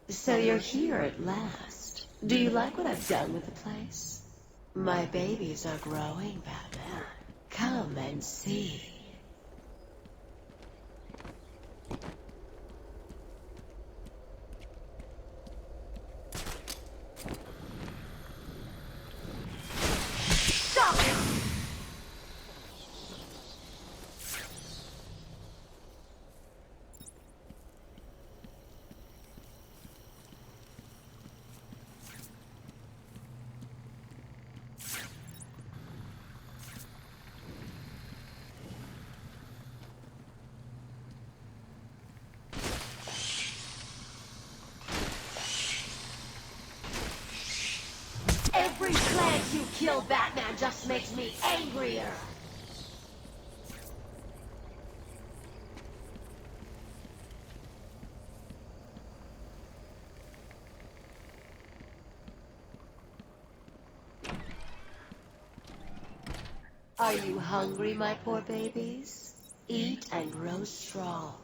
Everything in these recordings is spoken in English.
So you're here at last. Do you like what I've done with the place? My babies are growing, Batman. Come and see. Stop it! Every glance you kill Batman just makes me angrier. Are you hungry, my poor babies? Eat and grow strong.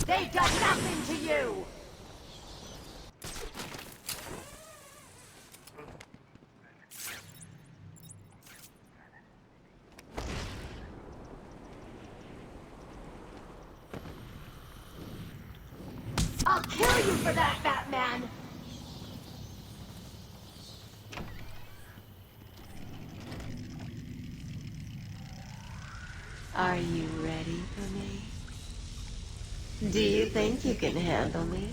They've done nothing to you! I'll kill you for that, Batman! Are you ready for me? Do you think you can handle me?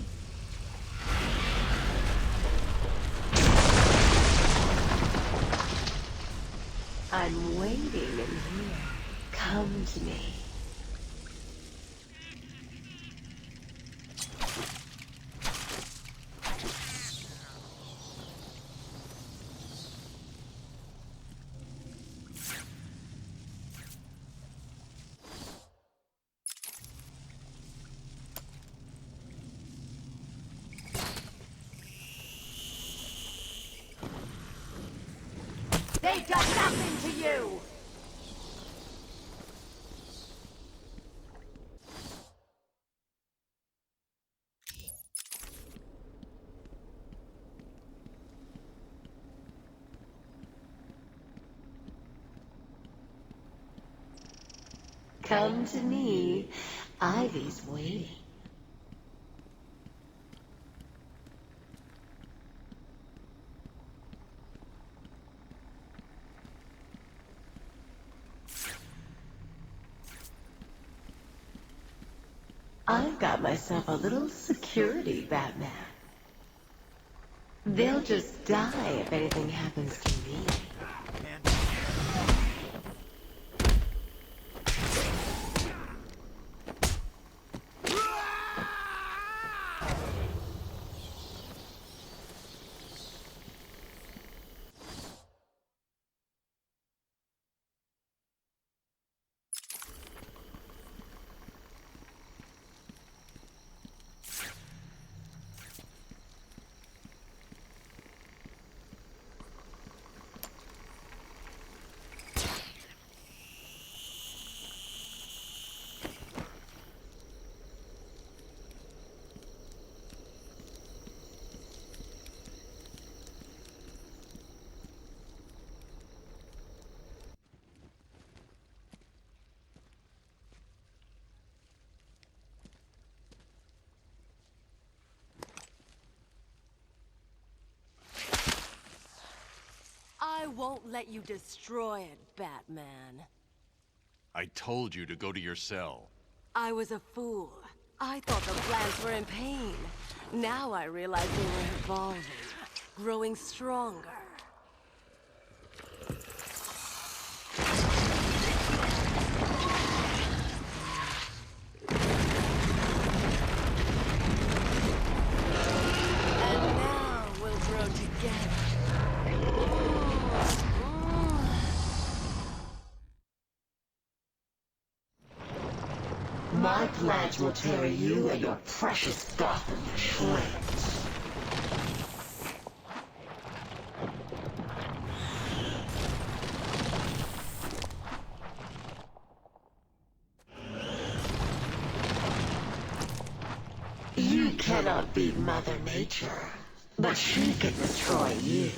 I'm waiting in here. Come to me. They've done nothing to you! Come to me. Ivy's waiting. I've got myself a little security, Batman. They'll just die if anything happens to me. I won't let you destroy it, Batman. I told you to go to your cell. I was a fool. I thought the plants were in pain. Now I realize they were evolving, growing stronger. together. My plans will tear you and your precious Gotham to shreds. You cannot beat Mother Nature, but she can destroy you.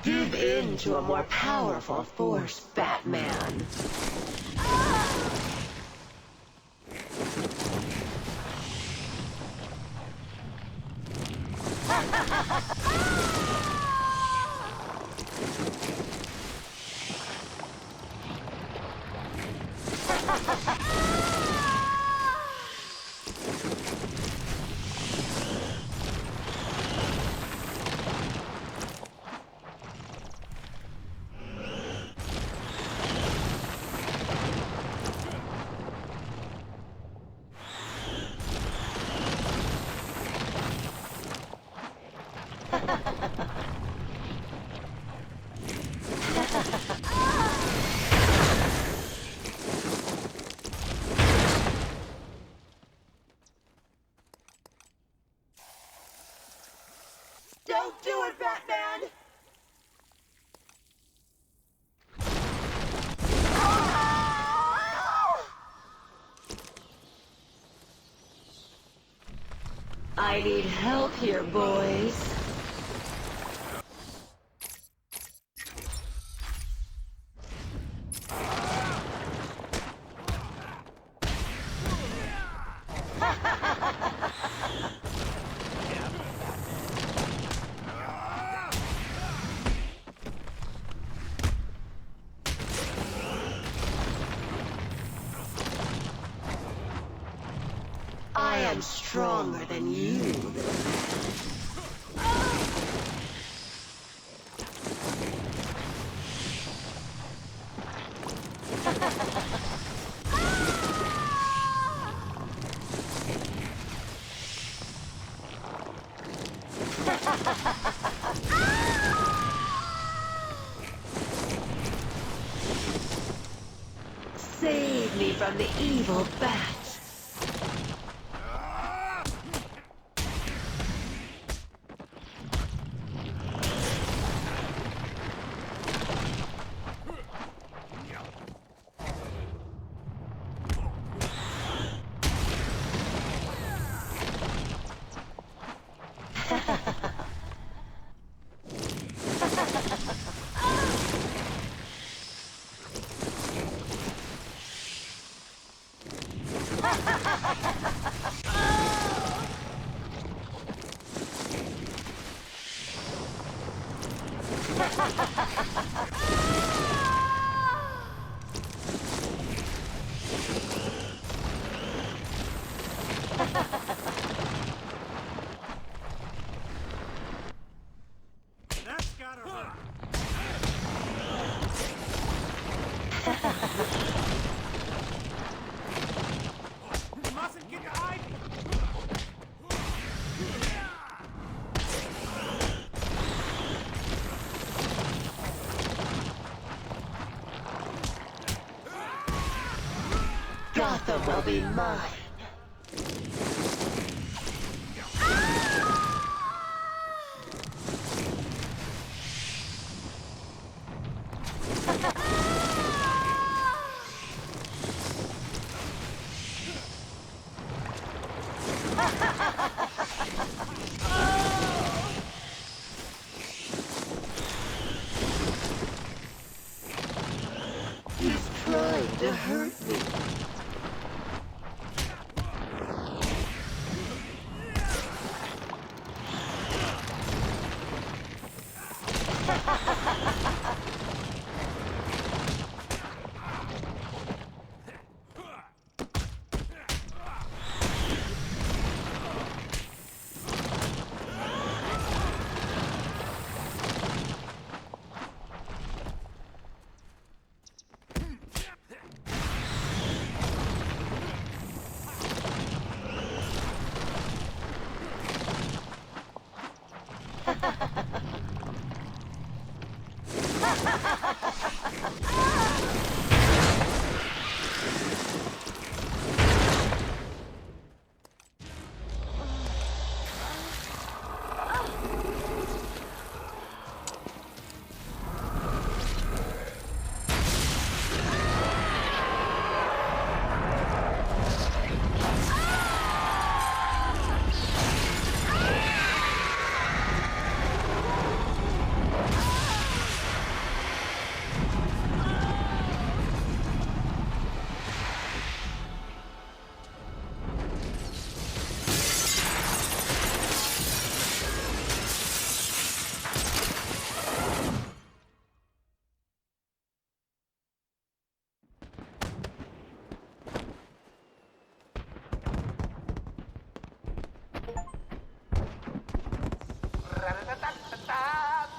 Give in to a more powerful force, Batman. Don't do it, Batman! I need help here, boys. I am stronger than you, little man. Save me from the evil bat. Gotham will be mine. He's trying to hurt me.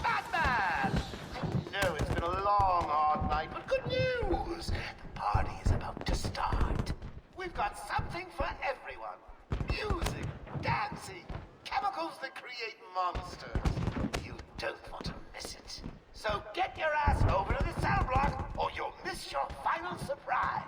Batman! I know it's been a long, hard night, but good news! The party is about to start. We've got something for everyone. Music, dancing, chemicals that create monsters. You don't want to miss it. So get your ass over to the cell block, or you'll miss your final surprise.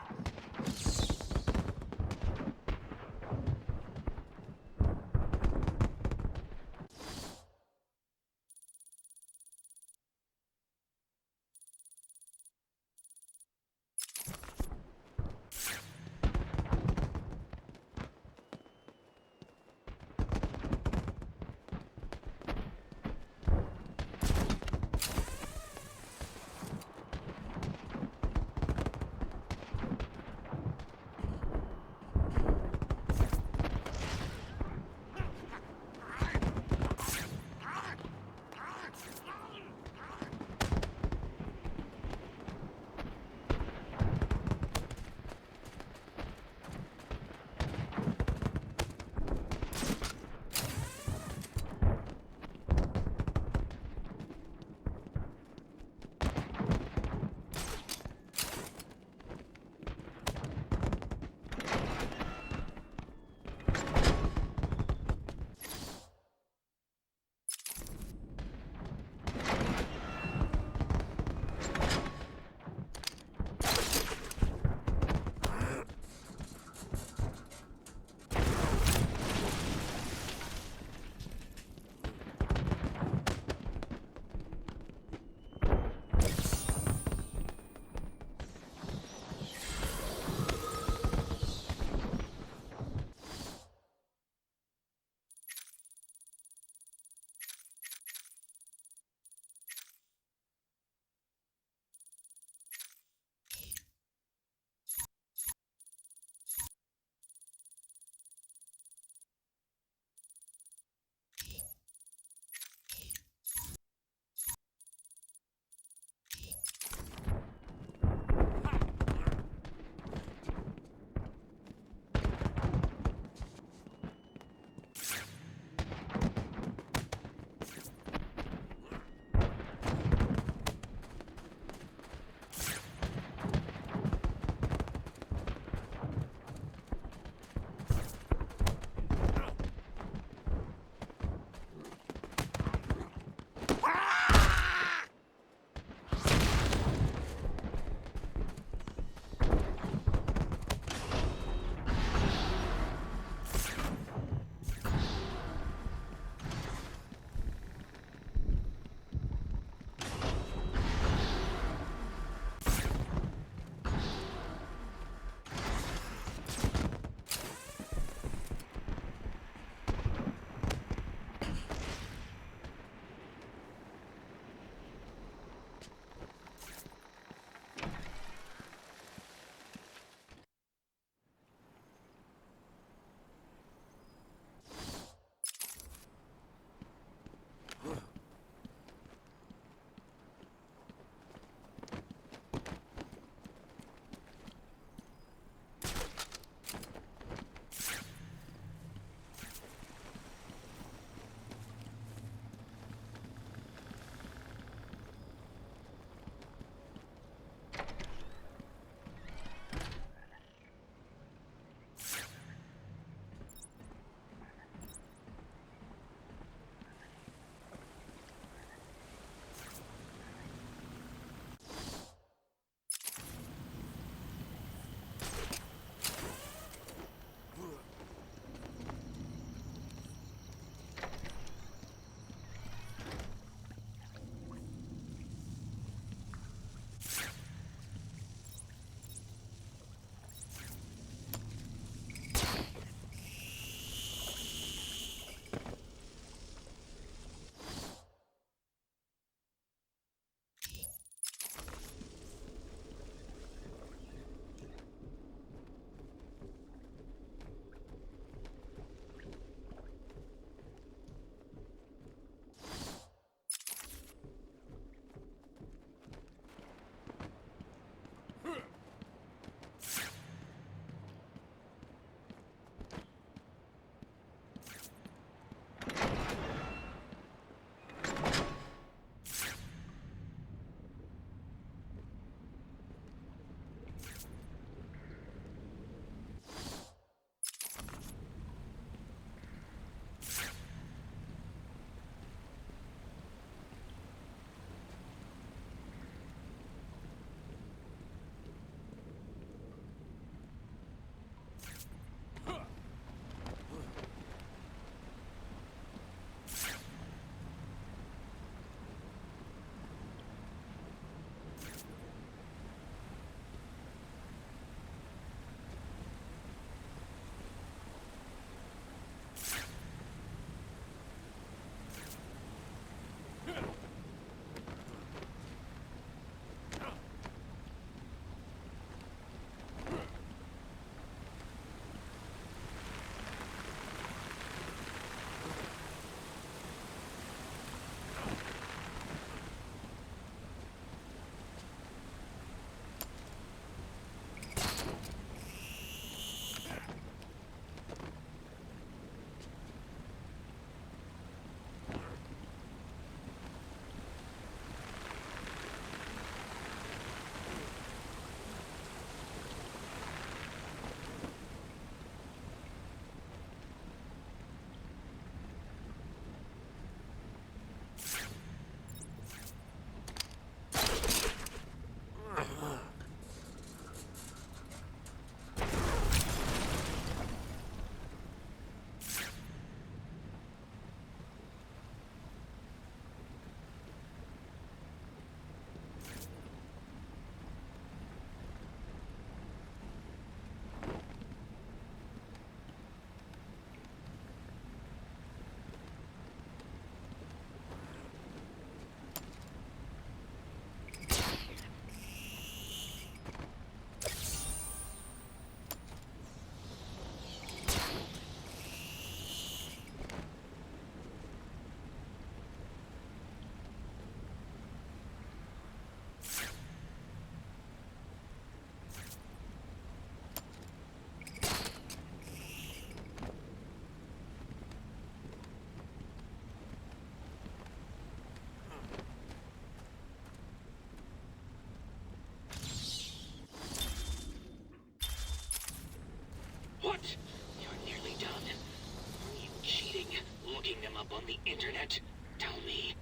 on the internet? Tell me.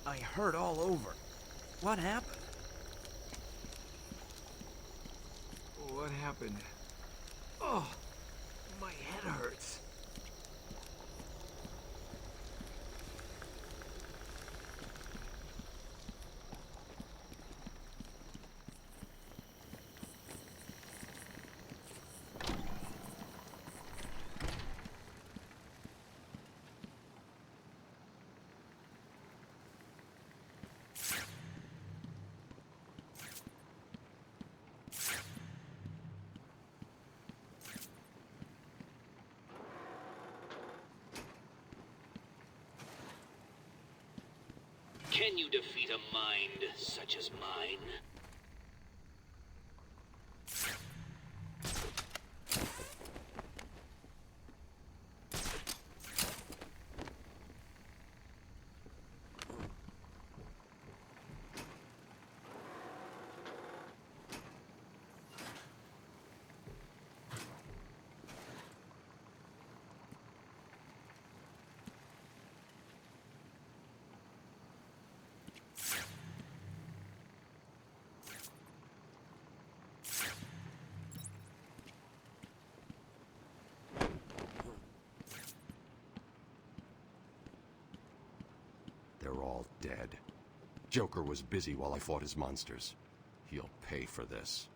I hurt all over. What happened? What happened? Oh, my head hurts. Can you defeat a mind such as mine? They're all dead. Joker was busy while I fought his monsters. He'll pay for this.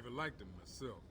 Never liked them myself.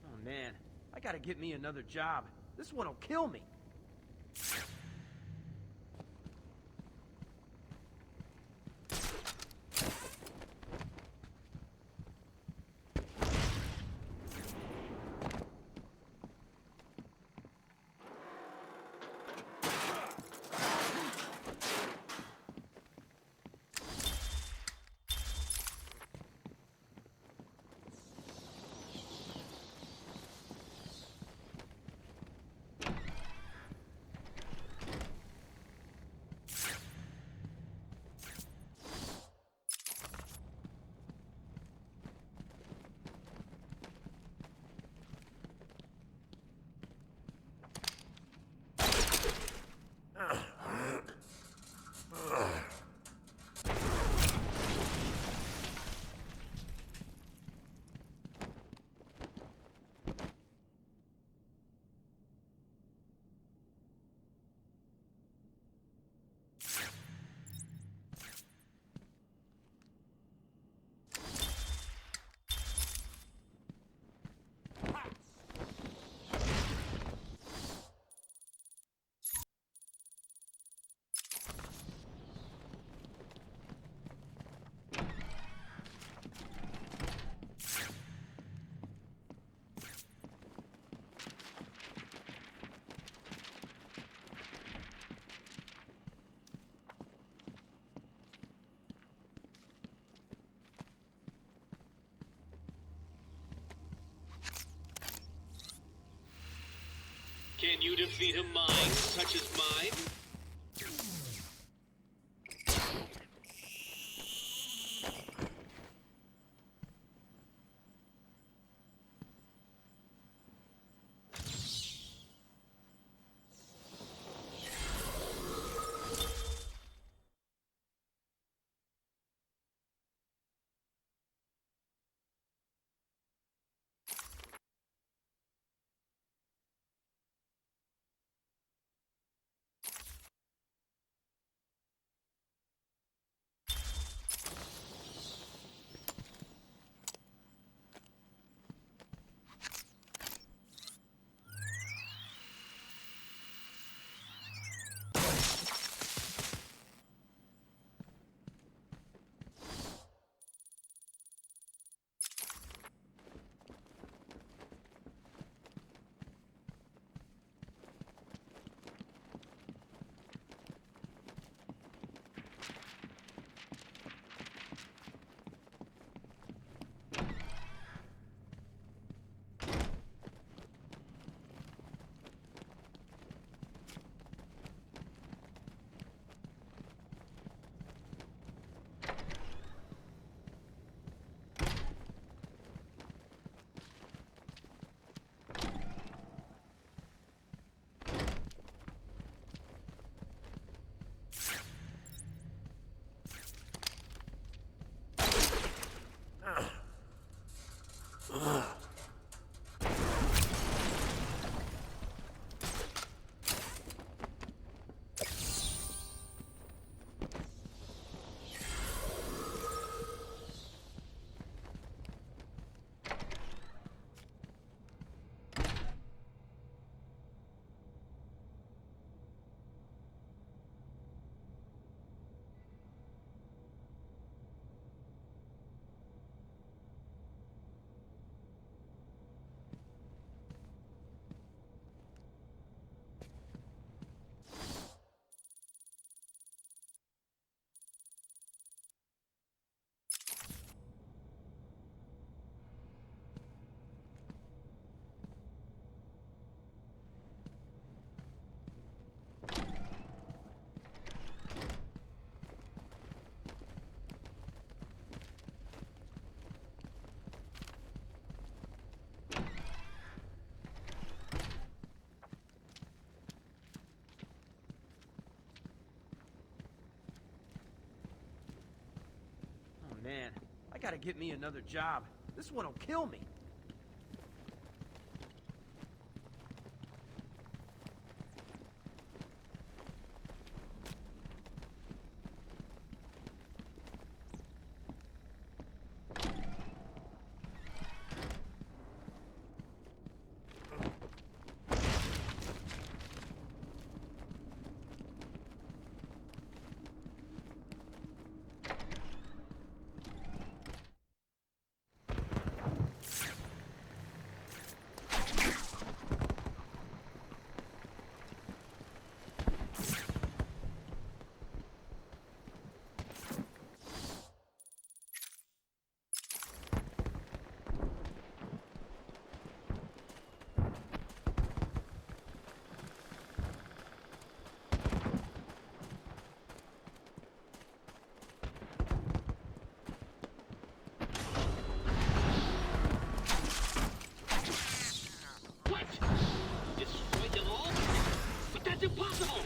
Oh man, I gotta get me another job. This one'll kill me. Can you defeat a mind such as mine? gotta get me another job. This one'll kill me. What? Destroy them all? But that's impossible!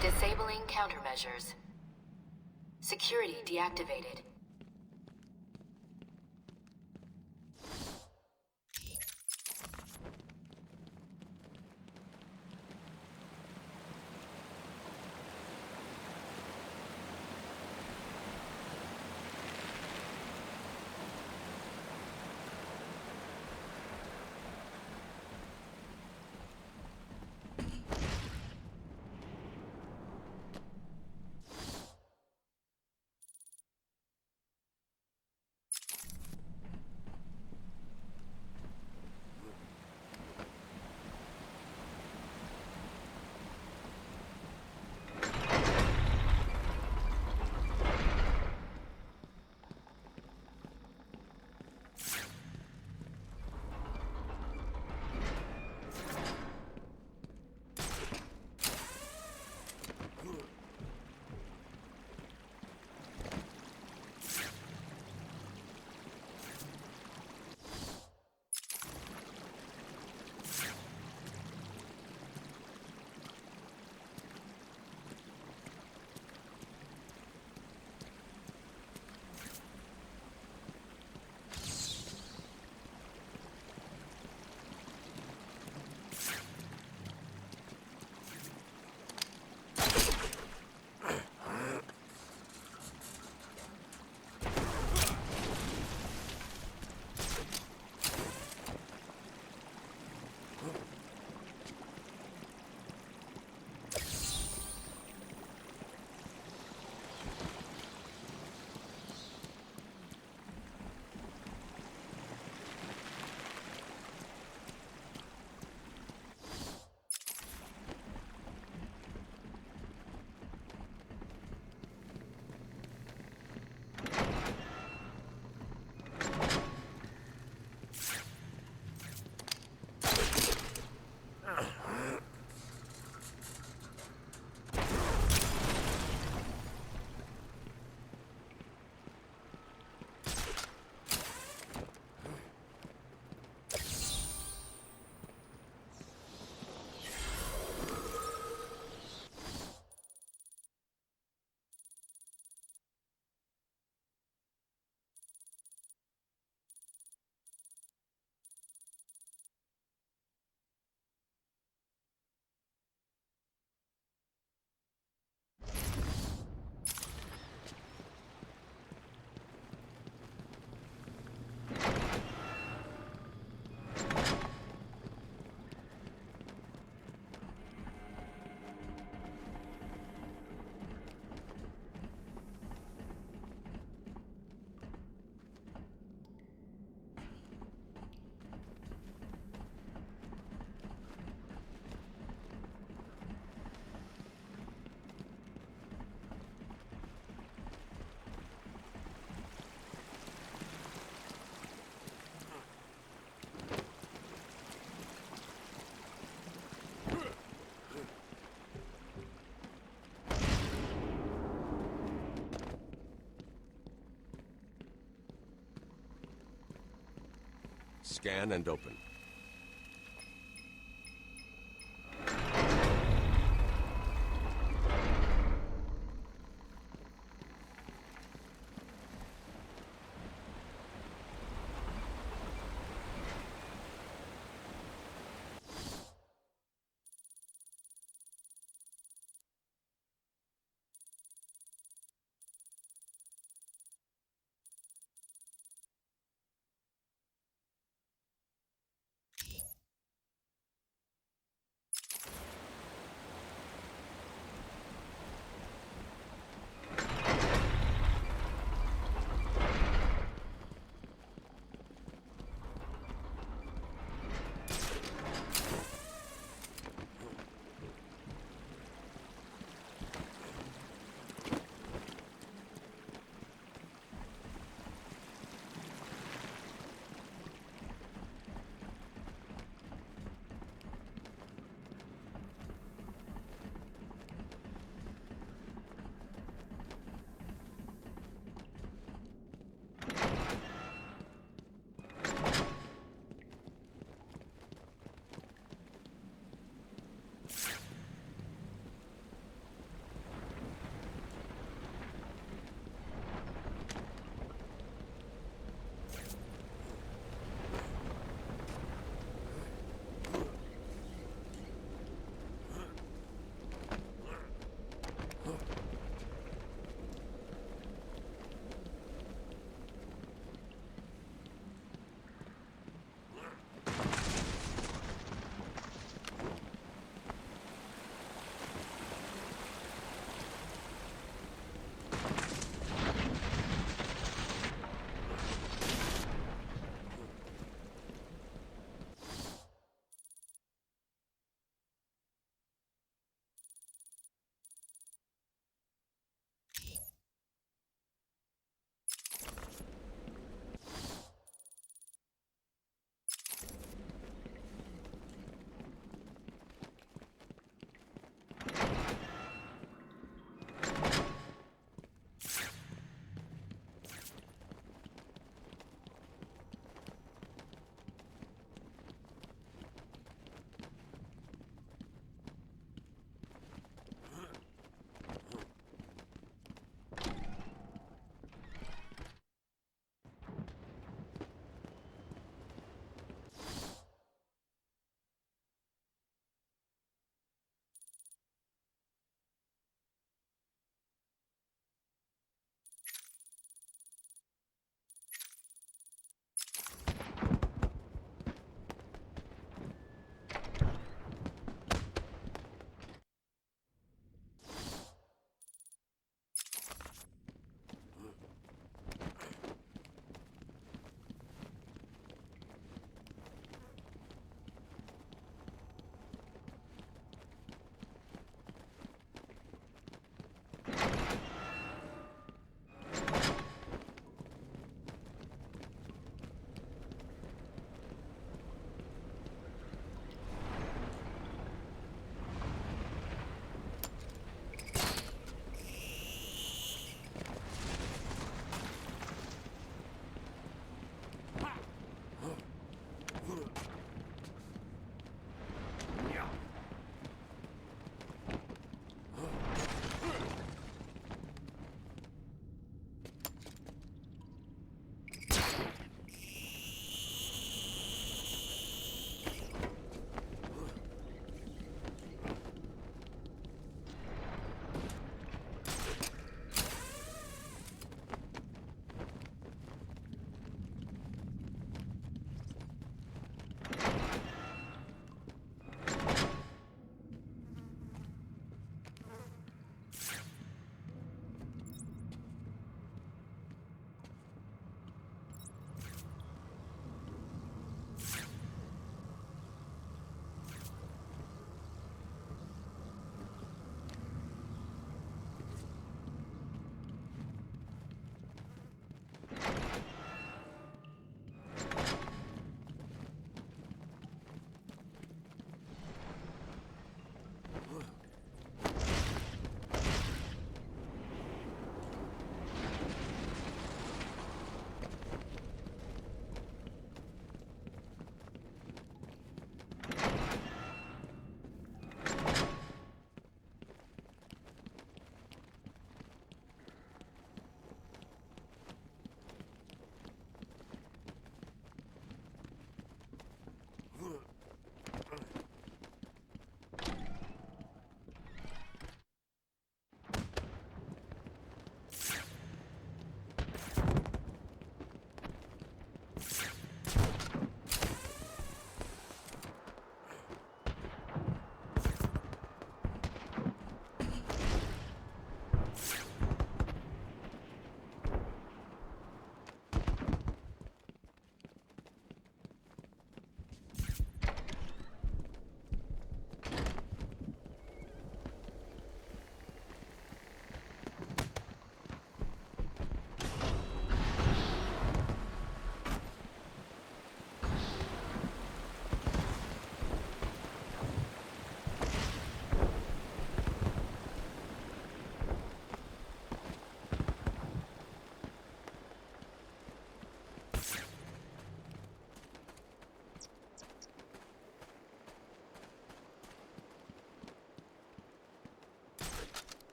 Disabling countermeasures. Security deactivated. Scan and open.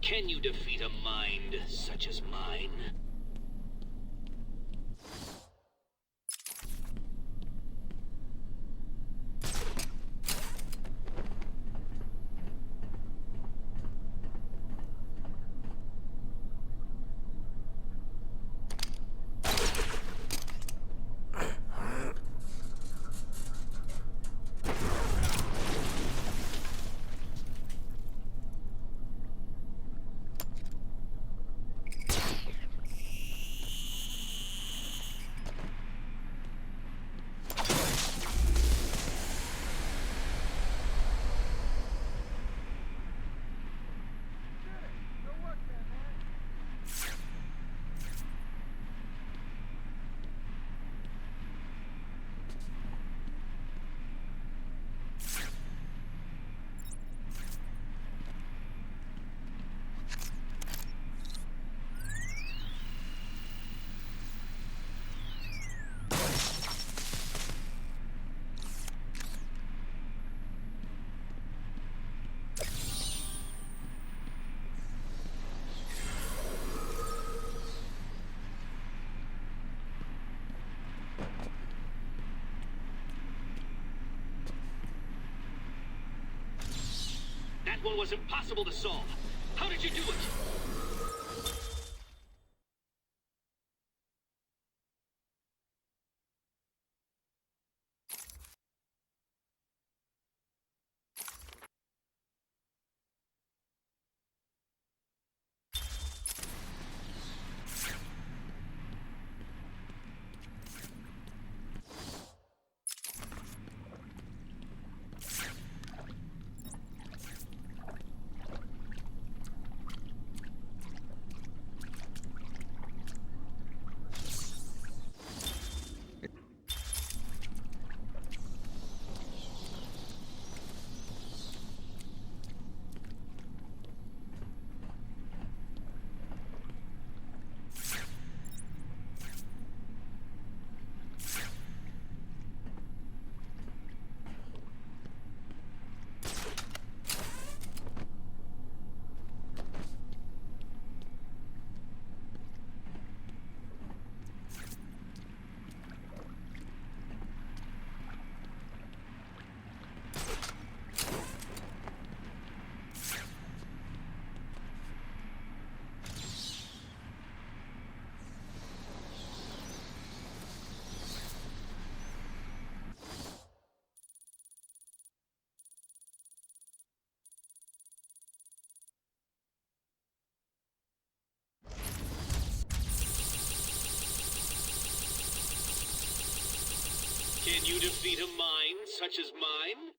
Can you defeat a mind such as mine? That one was impossible to solve. How did you do it? Can you defeat a mind such as mine?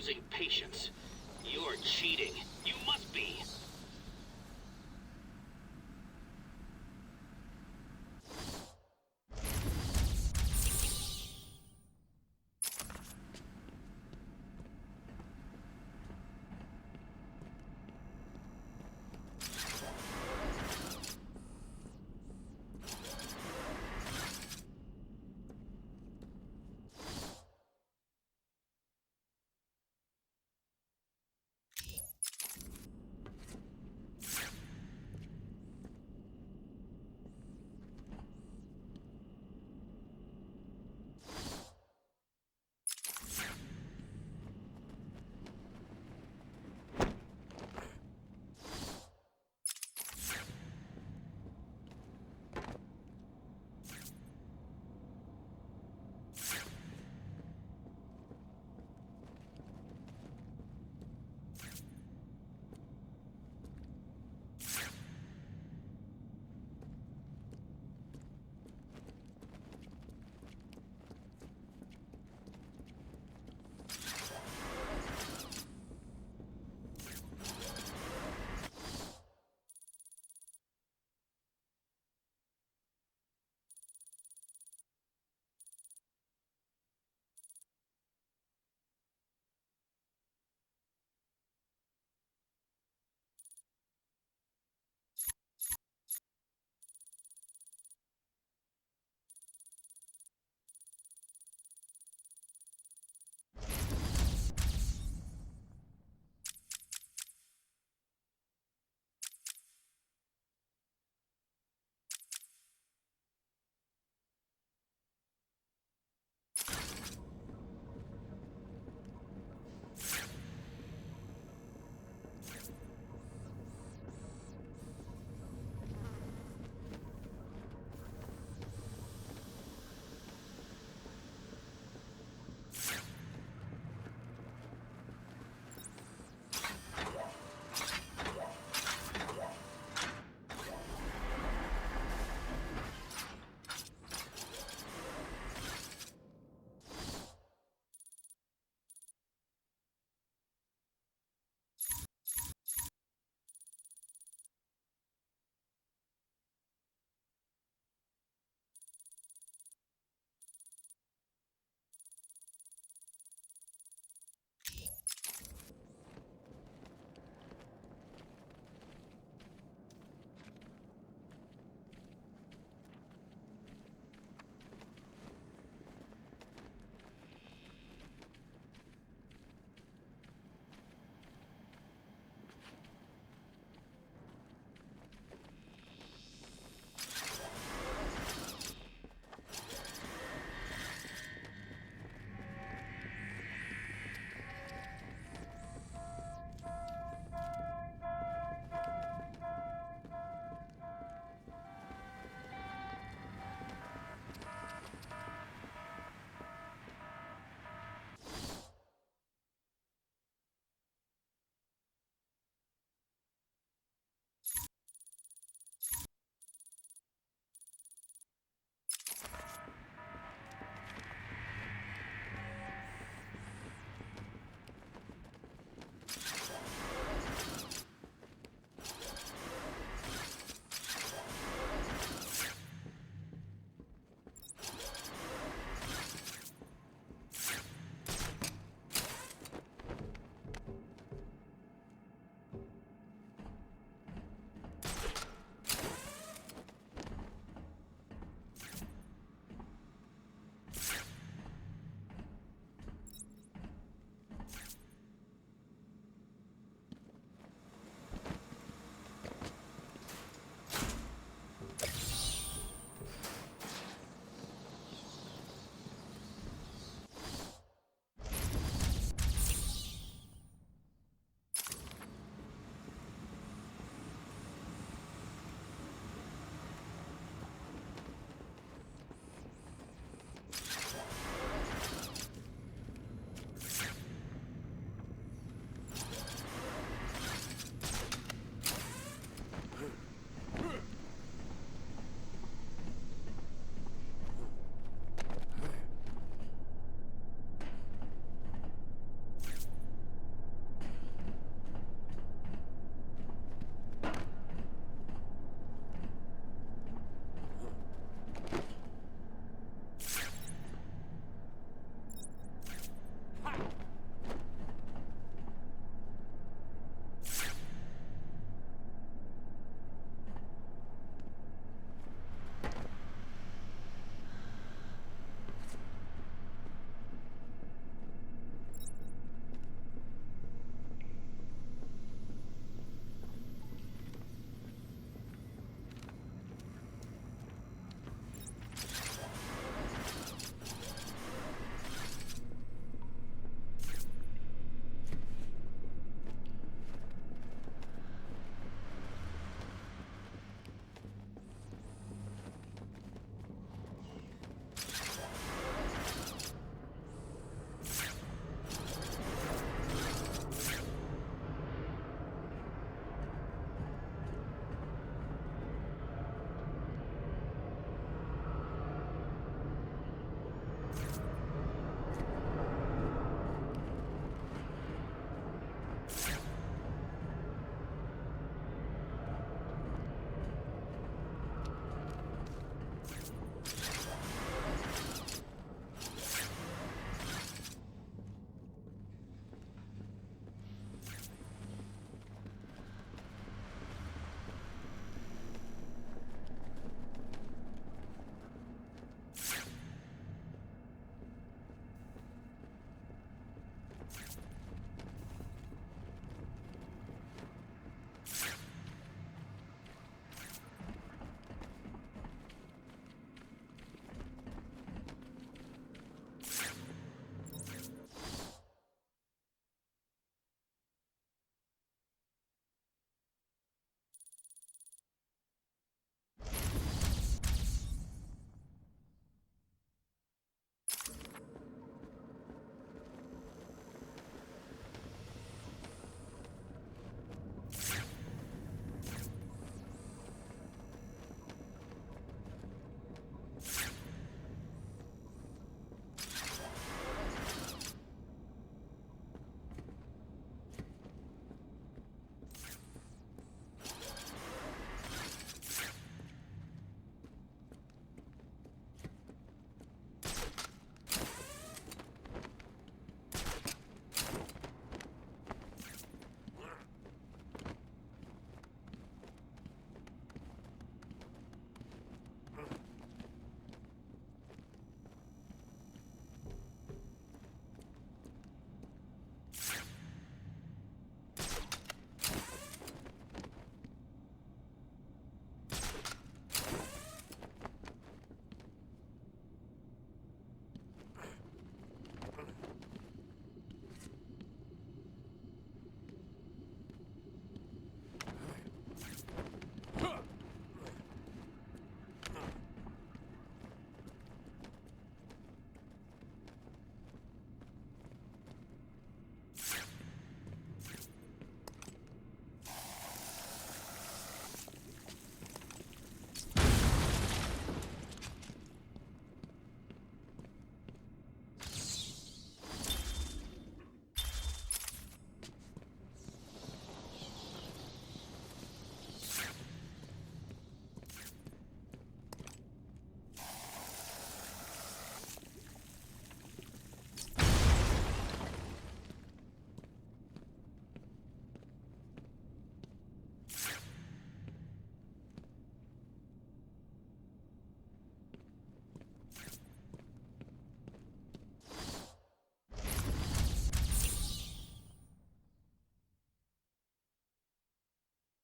losing patience. You're cheating. You must be.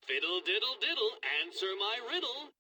Fiddle diddle diddle, answer my riddle.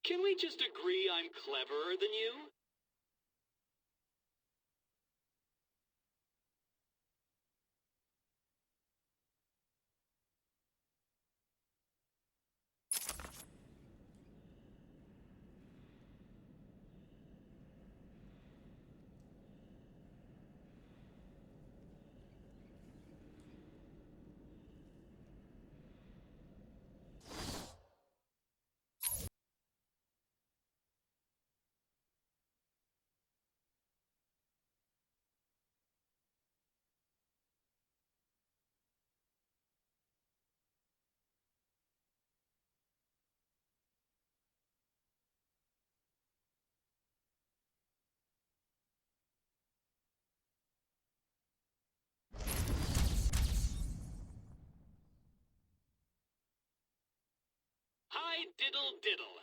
Can we just agree I'm cleverer than you? Hi diddle diddle.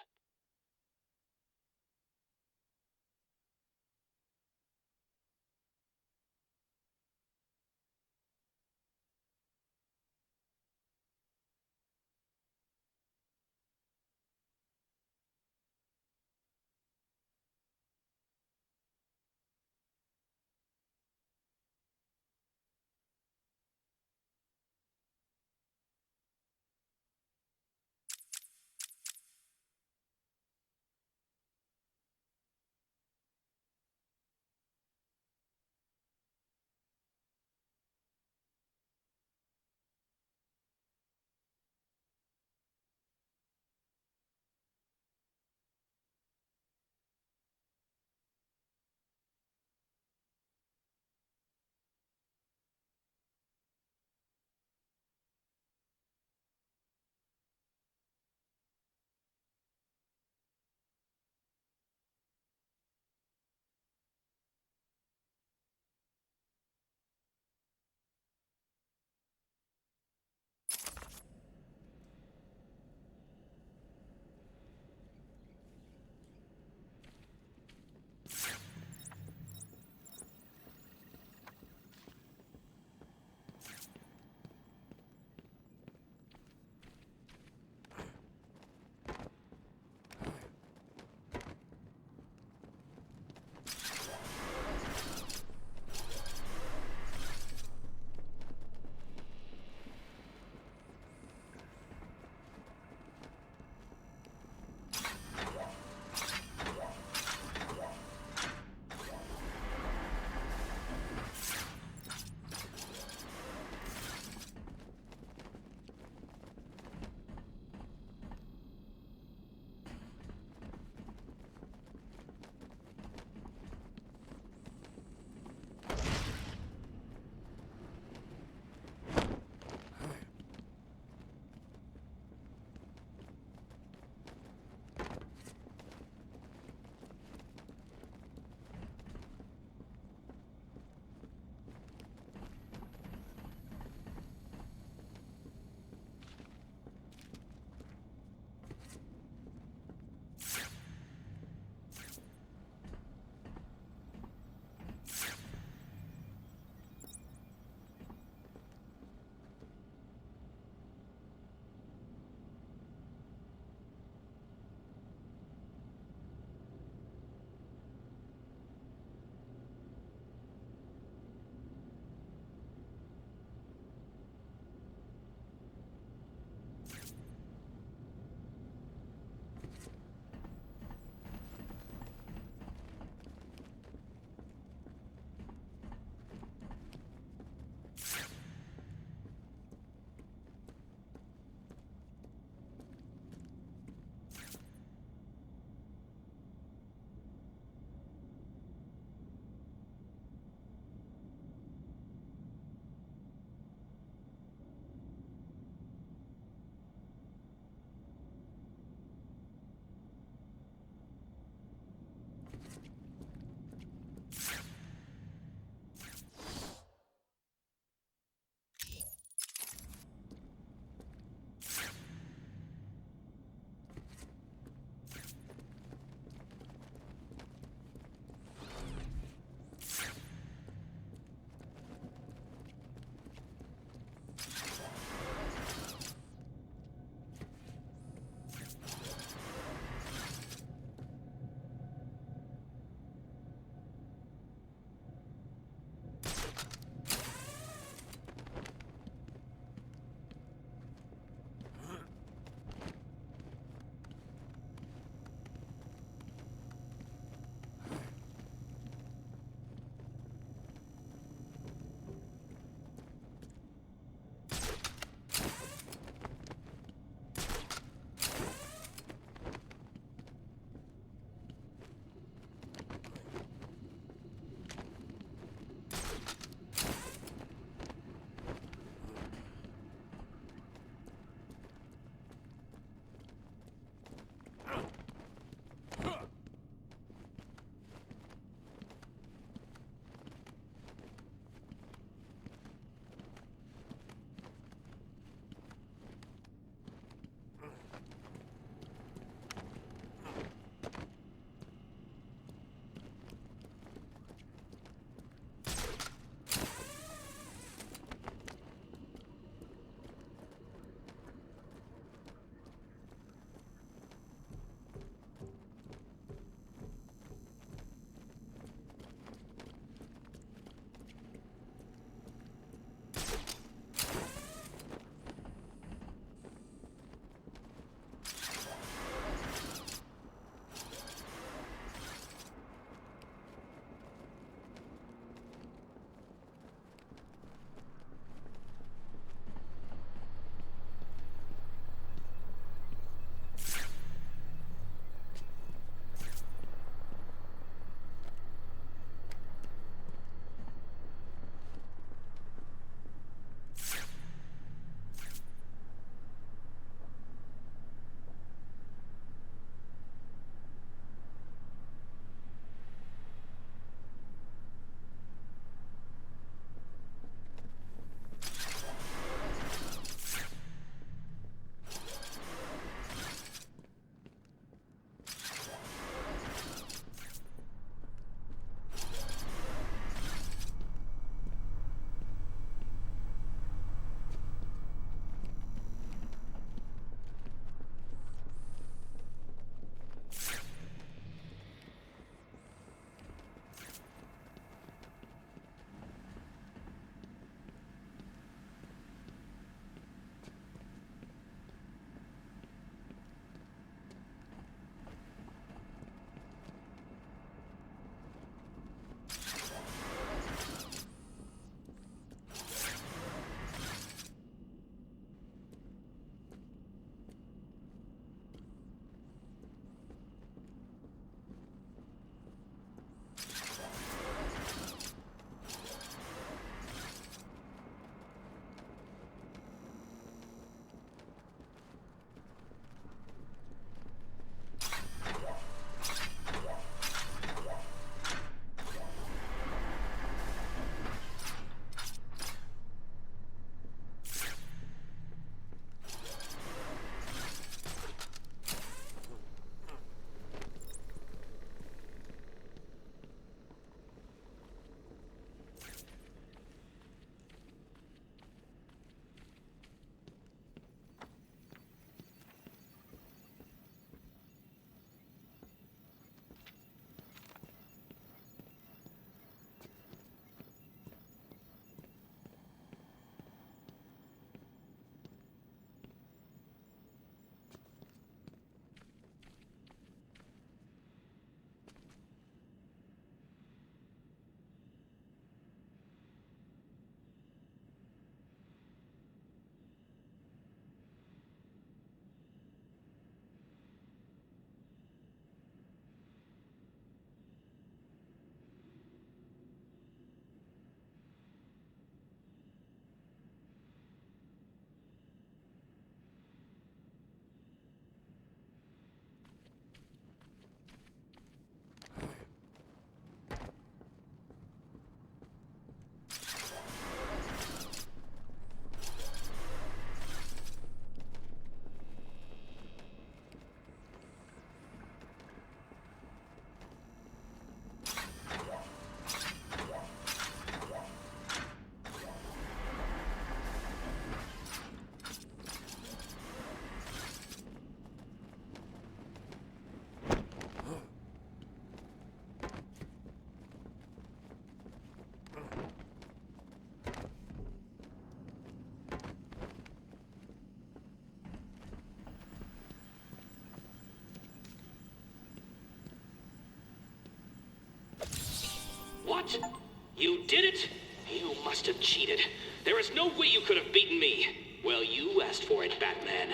What? You did it? You must have cheated. There is no way you could have beaten me. Well, you asked for it, Batman.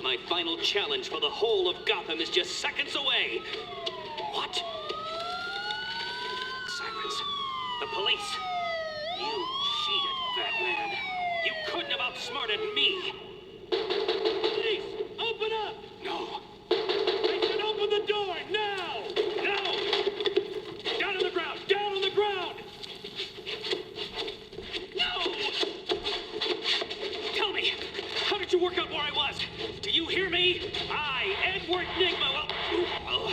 My final challenge for the whole of Gotham is just seconds away. What? Sirens. The police. You cheated, Batman. You couldn't have outsmarted me. Police, open up! No. I said open the door, now! No! Down on the ground! Down on the ground! No! Tell me, how did you work out where I was? Do you hear me? I, Edward Nigma, well...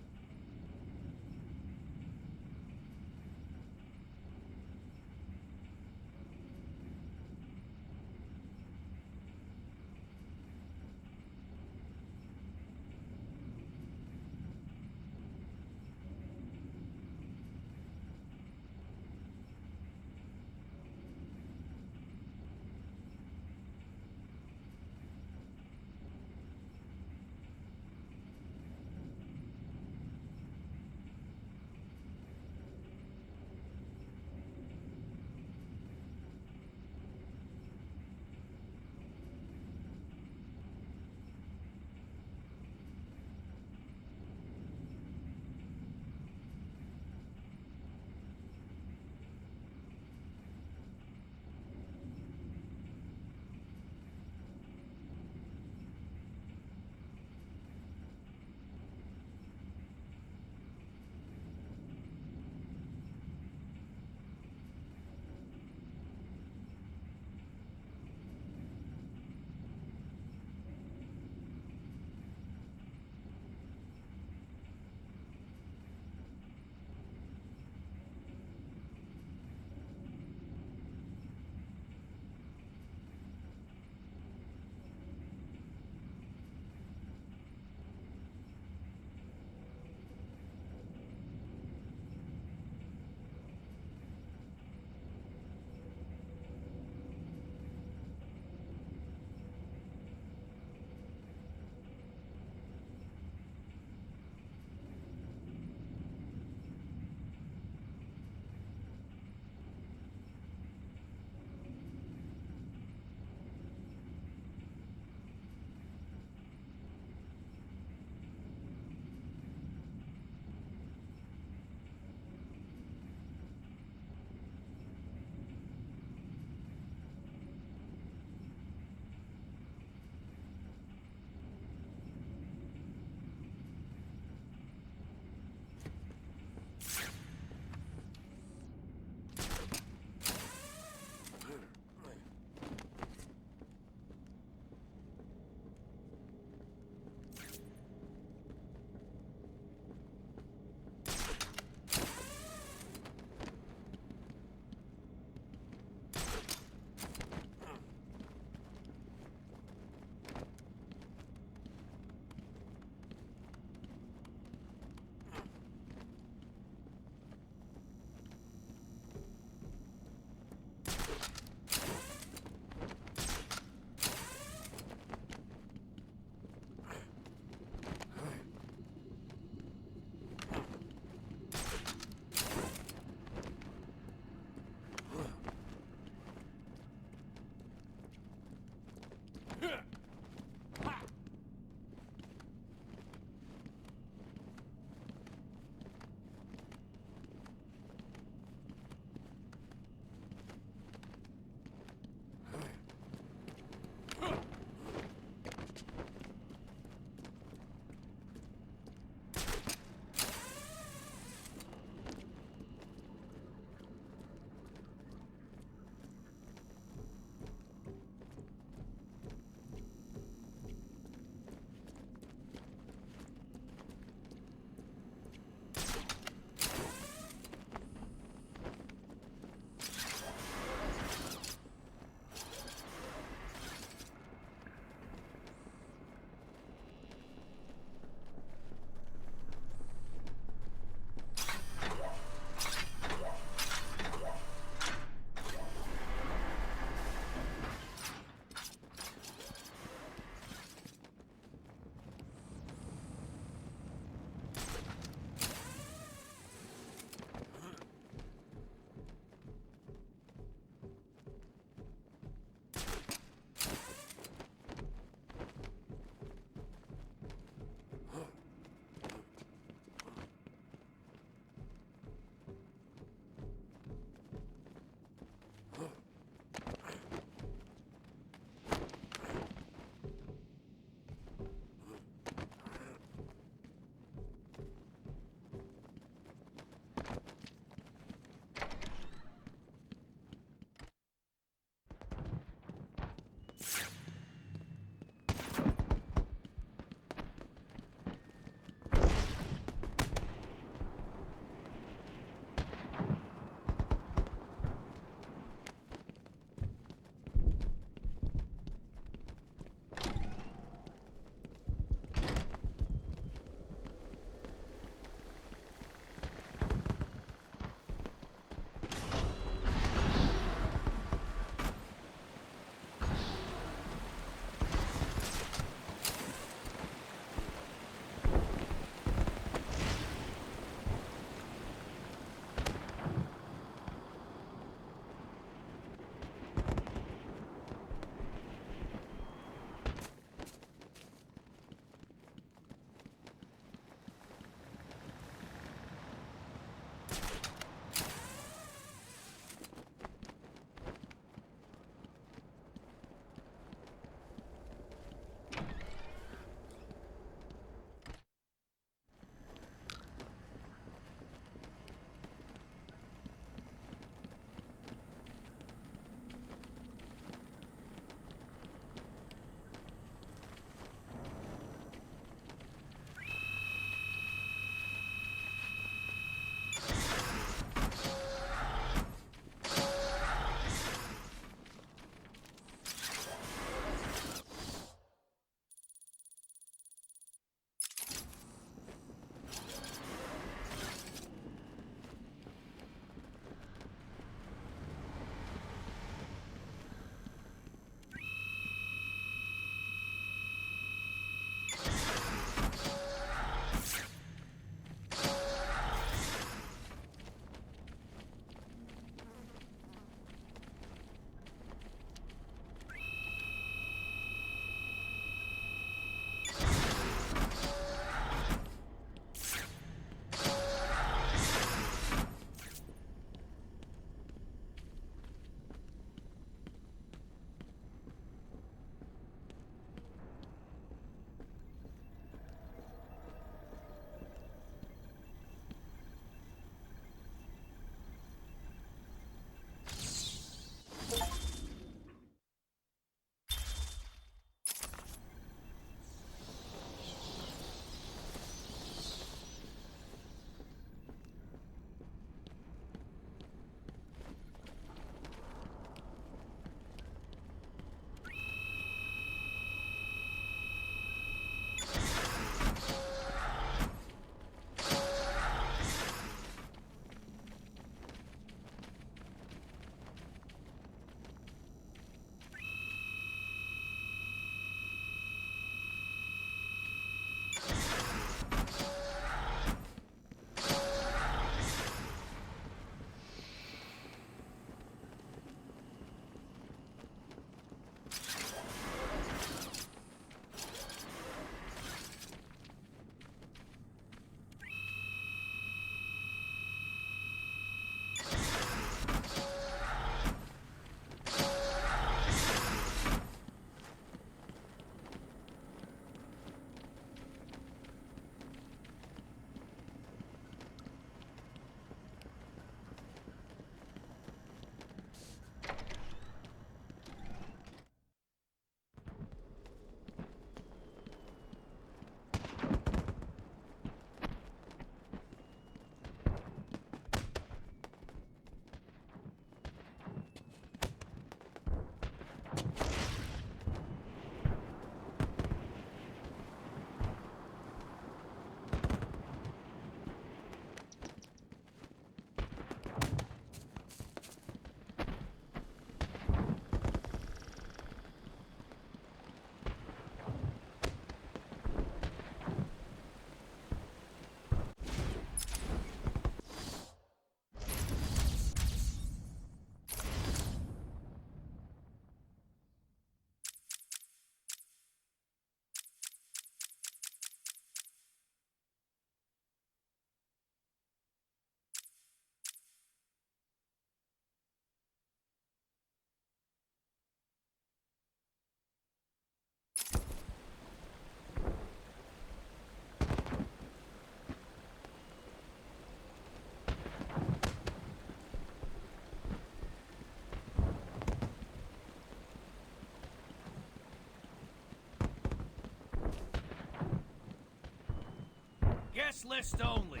guest list only.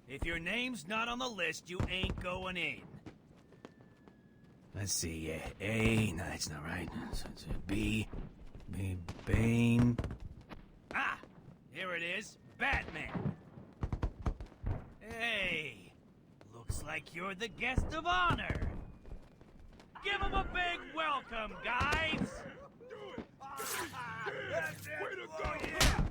If your name's not on the list, you ain't going in. Let's see, A, no, that's not right. B, Bane. Ah, here it is, Batman. Hey, looks like you're the guest of honor. Give him a big welcome, guys. Do it. That's it. Way to go. Yeah.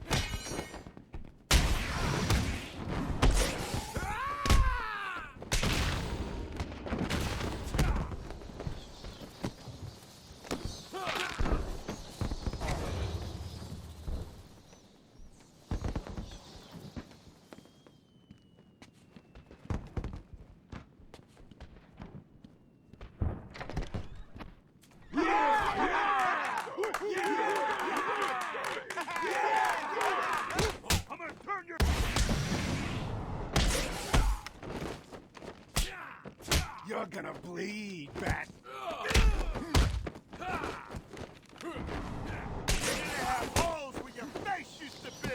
You're gonna bleed, Bat. You're gonna have holes where your face used to be.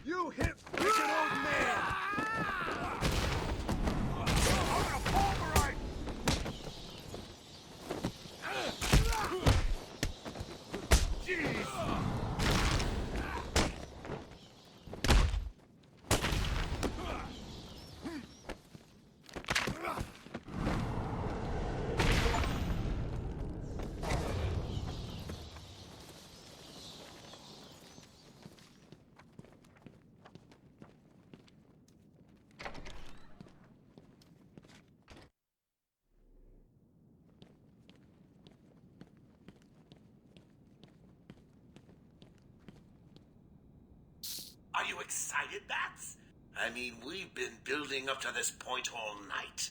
You hit like an old man. I'm gonna pulverize. Jeez. Are you excited, Bats? I mean, we've been building up to this point all night.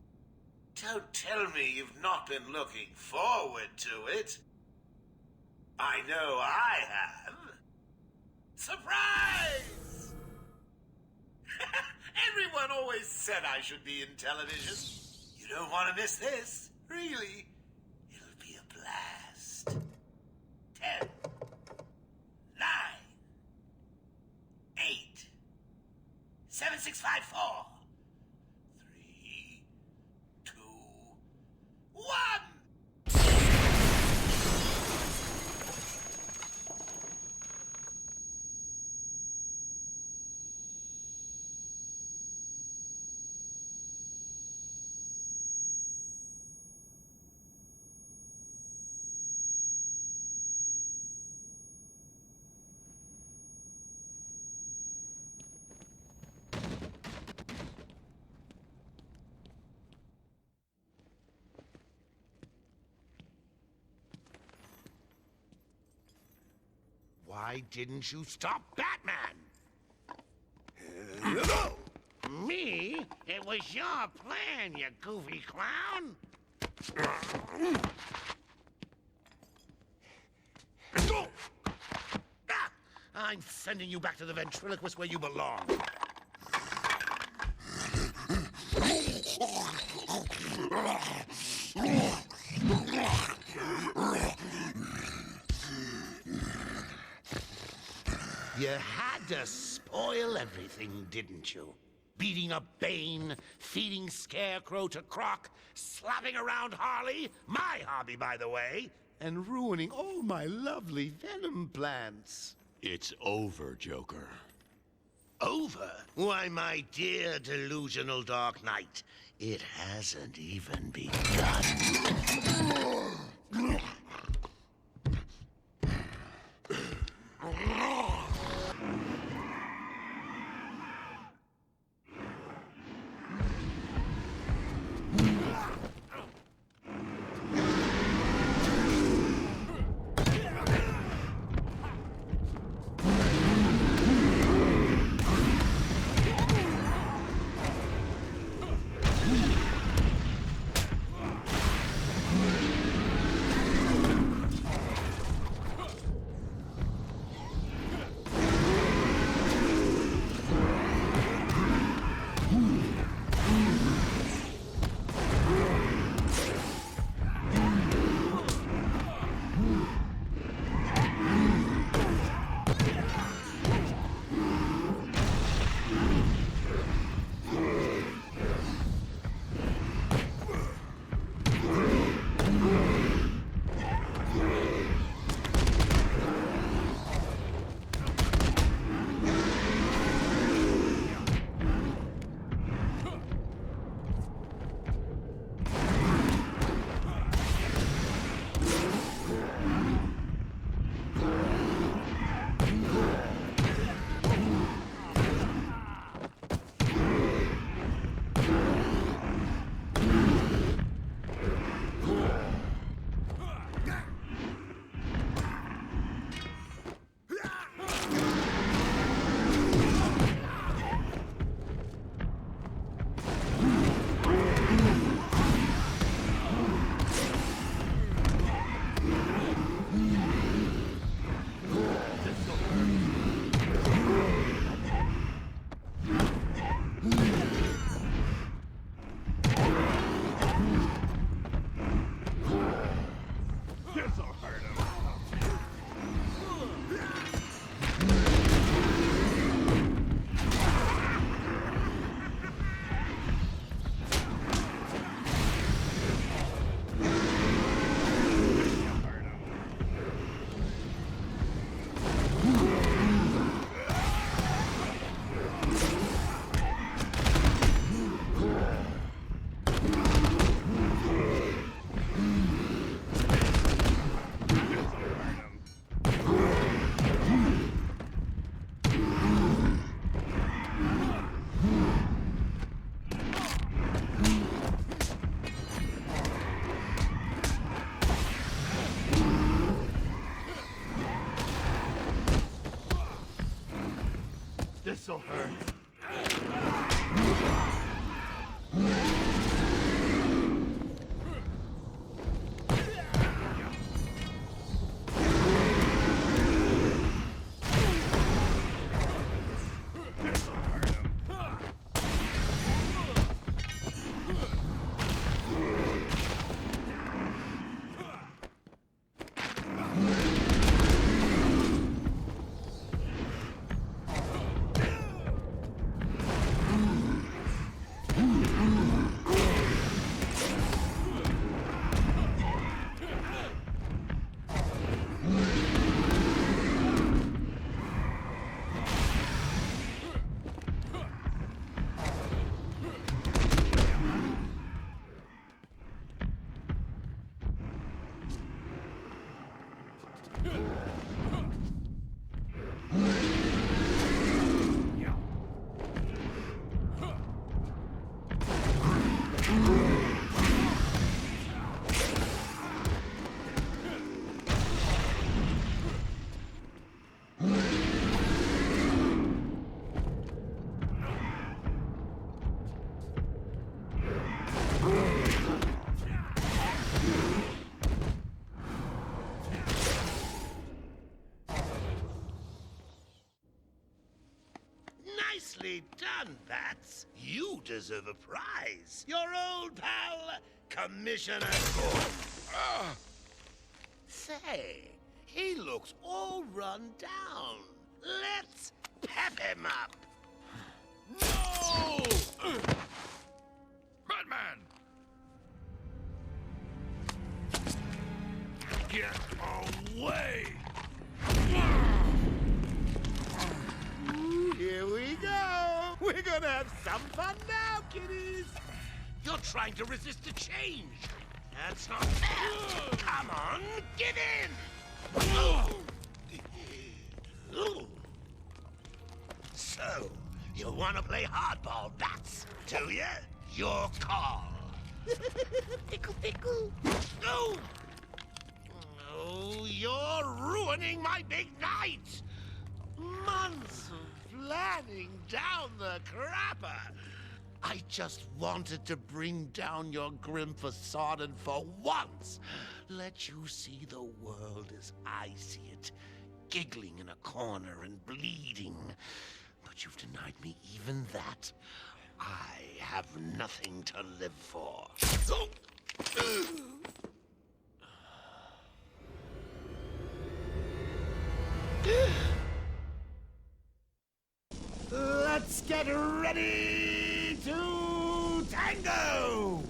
Don't tell me you've not been looking forward to it. I know I have. Surprise! Everyone always said I should be in television. You don't want to miss this, really. It'll be a blast. 10, 9, 8, 7, 6, 5, 4, 3, 2, 1. Why didn't you stop Batman? Me? It was your plan, you goofy clown. I'm sending you back to the ventriloquist where you belong. You had to spoil everything, didn't you? Beating up Bane, feeding Scarecrow to Croc, slapping around Harley, my hobby, by the way, and ruining all my lovely venom plants. It's over, Joker. Over? Why, my dear delusional Dark Knight, it hasn't even begun. This'll hurt. Nicely done, Bats. You deserve a prize. Your old pal, Commissioner Gordon. Say, he looks all run down. Let's pep him up. No! Batman! Get away! Here we go. We're gonna have some fun now, kiddies. You're trying to resist the change. That's not fair. Come on, get in. So, you want to play hardball, Bats, do you? Your call. Pickle, pickle. No! Oh, you're ruining my big night. Months of planning down the crapper. I just wanted to bring down your grim facade and for once let you see the world as I see it, giggling in a corner and bleeding. But you've denied me even that. I have nothing to live for. Let's get ready to tango!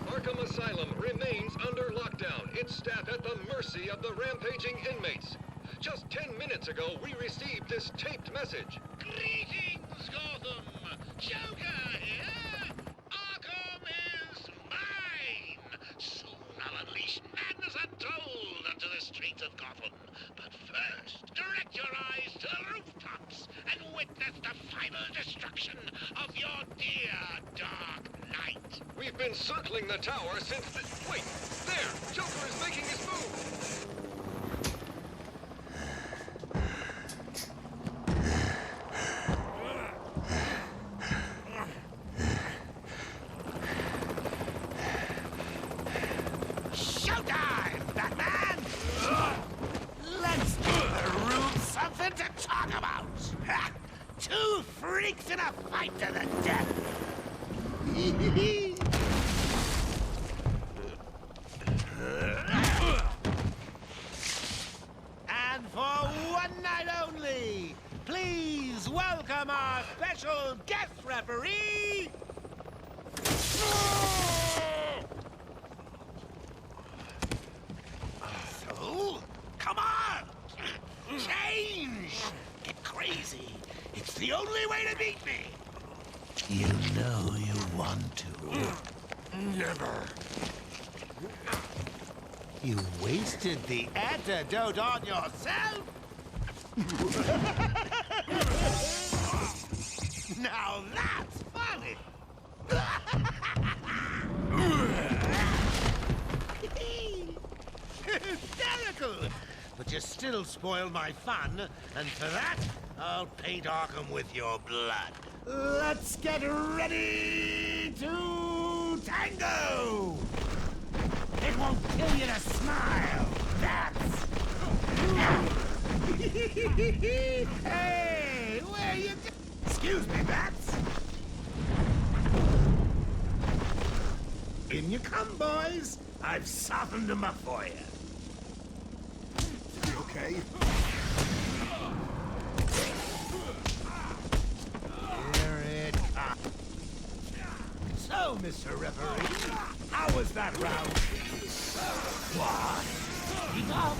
Arkham Asylum remains under lockdown, its staff at the mercy of the rampaging inmates. Just 10 minutes ago, we received this taped message. Greetings, Gotham! Joker here! Arkham is mine! Soon I'll unleash madness untold onto the streets of Gotham. But first, direct your eyes to the rooftops and witness the final destruction of your dear Dark Knight. We've been circling the tower since the... Wait! There! Joker is making his move! Showtime, Batman! Let's give the room something to talk about! Ha! Two freaks in a fight to the death! And for one night only, please welcome our special guest referee, So, come on! Change! Get crazy. It's the only way to beat me. You know you want to. Never. You wasted the antidote on yourself? Now that's funny! Hysterical! But you still spoiled my fun, and for that, I'll paint Arkham with your blood. Let's get ready to tango! It won't kill you to smile. That's... Hey, where you go? Excuse me, Bats. In you come, boys. I've softened them up for you. You okay? Here it comes. So, Mr. Referee, how was that round? What? Speak up.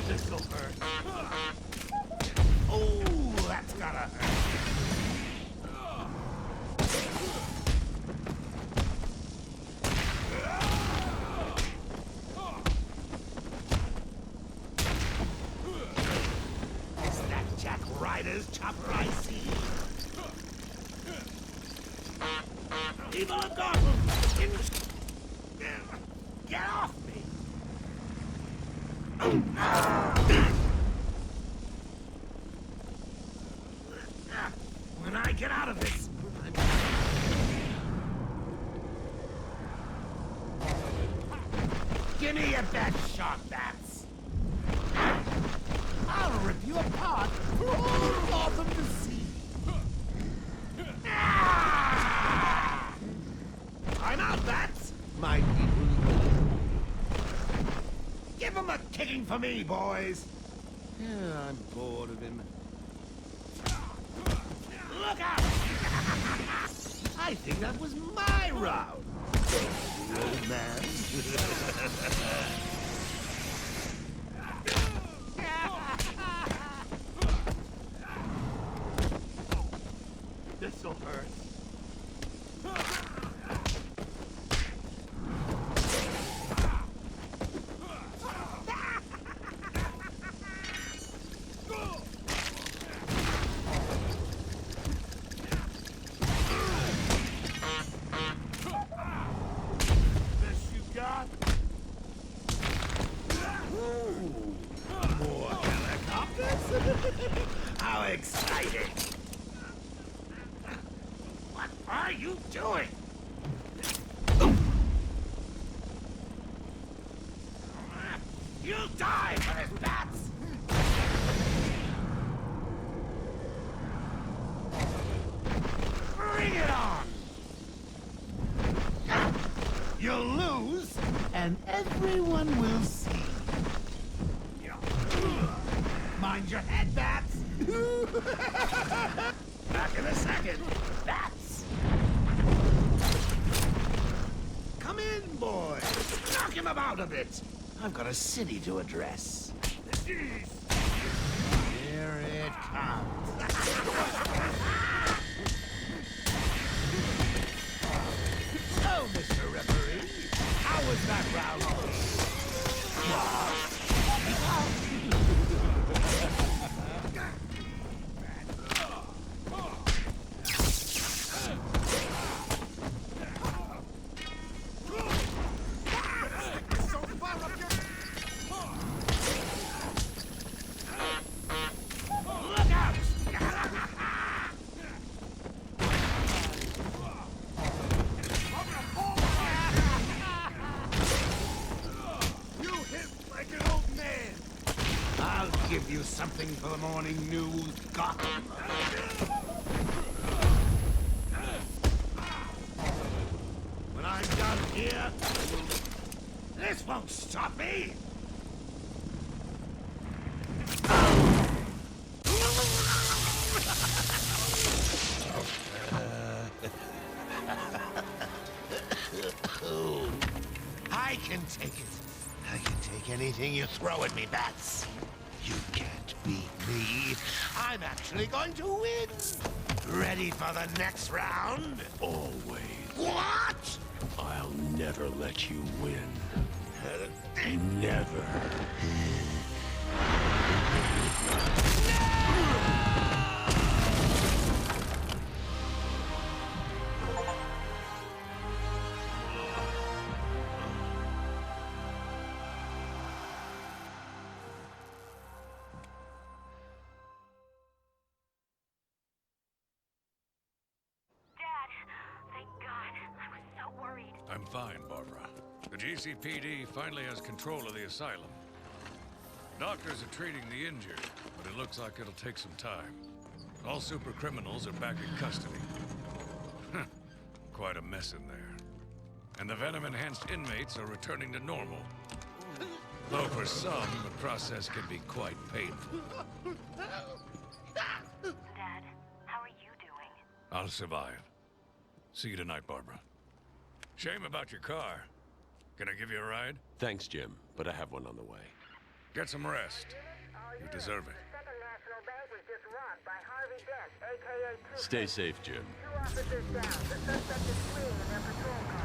This'll hurt. Oh, that's gotta hurt. Is that Jack Ryder's chopper I see? People of Gotham! Get off me! When I get out of this... Give me your best shot, Bats! I'll rip you apart for all Gotham to see! I'm out, Bats! My people... Give him a kicking for me, boys! Yeah, I'm bored of him. Look out! I think that was my round! Old man. This'll hurt. More helicopters? How exciting! What are you doing? You'll die for this, Bats! Bring it on! You'll lose, and everyone will see. Mind your head, Bats! Back in a second. Bats! Come in, boys. Knock him about a bit. I've got a city to address. Here it comes. So, Mr. Referee, how was that round? Give you something for the morning news, Gotham. I'm done here. This won't stop me. I can take it. I can take anything you throw at me, Bats. You can't beat me. I'm actually going to win. Ready for the next round? Always. What? I'll never let you win. Never. I'm fine, Barbara. The GCPD finally has control of the asylum. Doctors are treating the injured, but it looks like it'll take some time. All super criminals are back in custody. Quite a mess in there. And the venom-enhanced inmates are returning to normal. Though for some, the process can be quite painful. Dad, how are you doing? I'll survive. See you tonight, Barbara. Shame about your car. Can I give you a ride? Thanks, Jim, but I have one on the way. Get some rest. You deserve it. Stay safe, Jim. 2 officers down. The suspect is fleeing in their patrol car.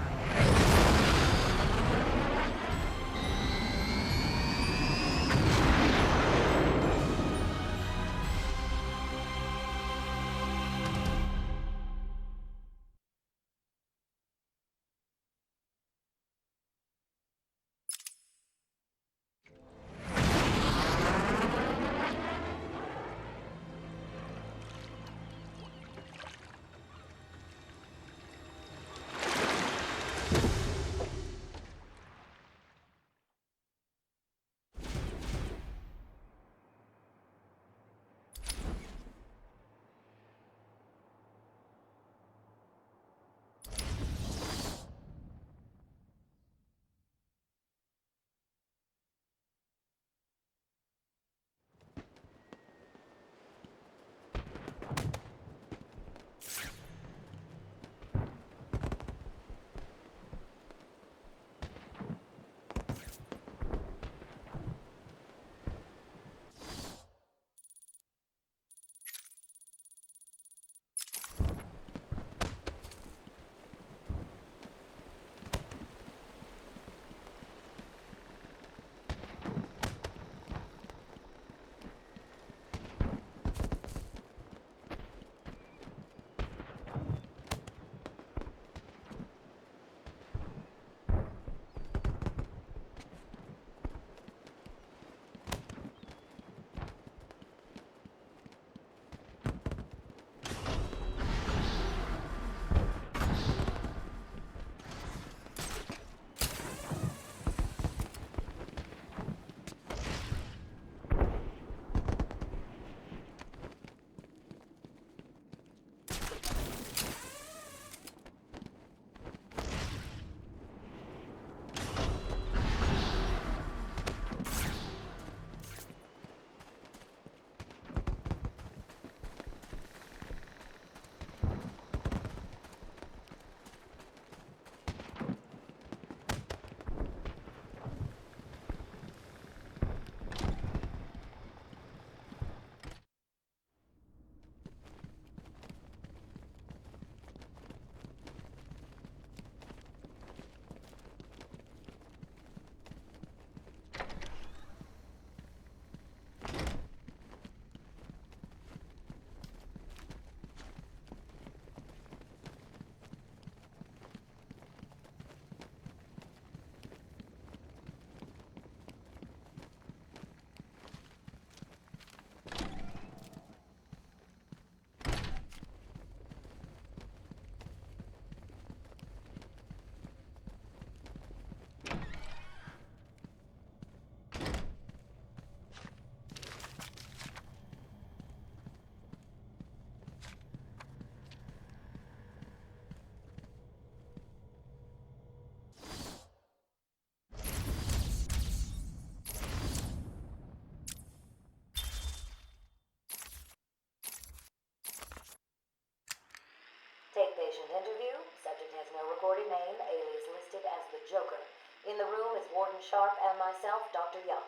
Sharp and myself, Dr. Young.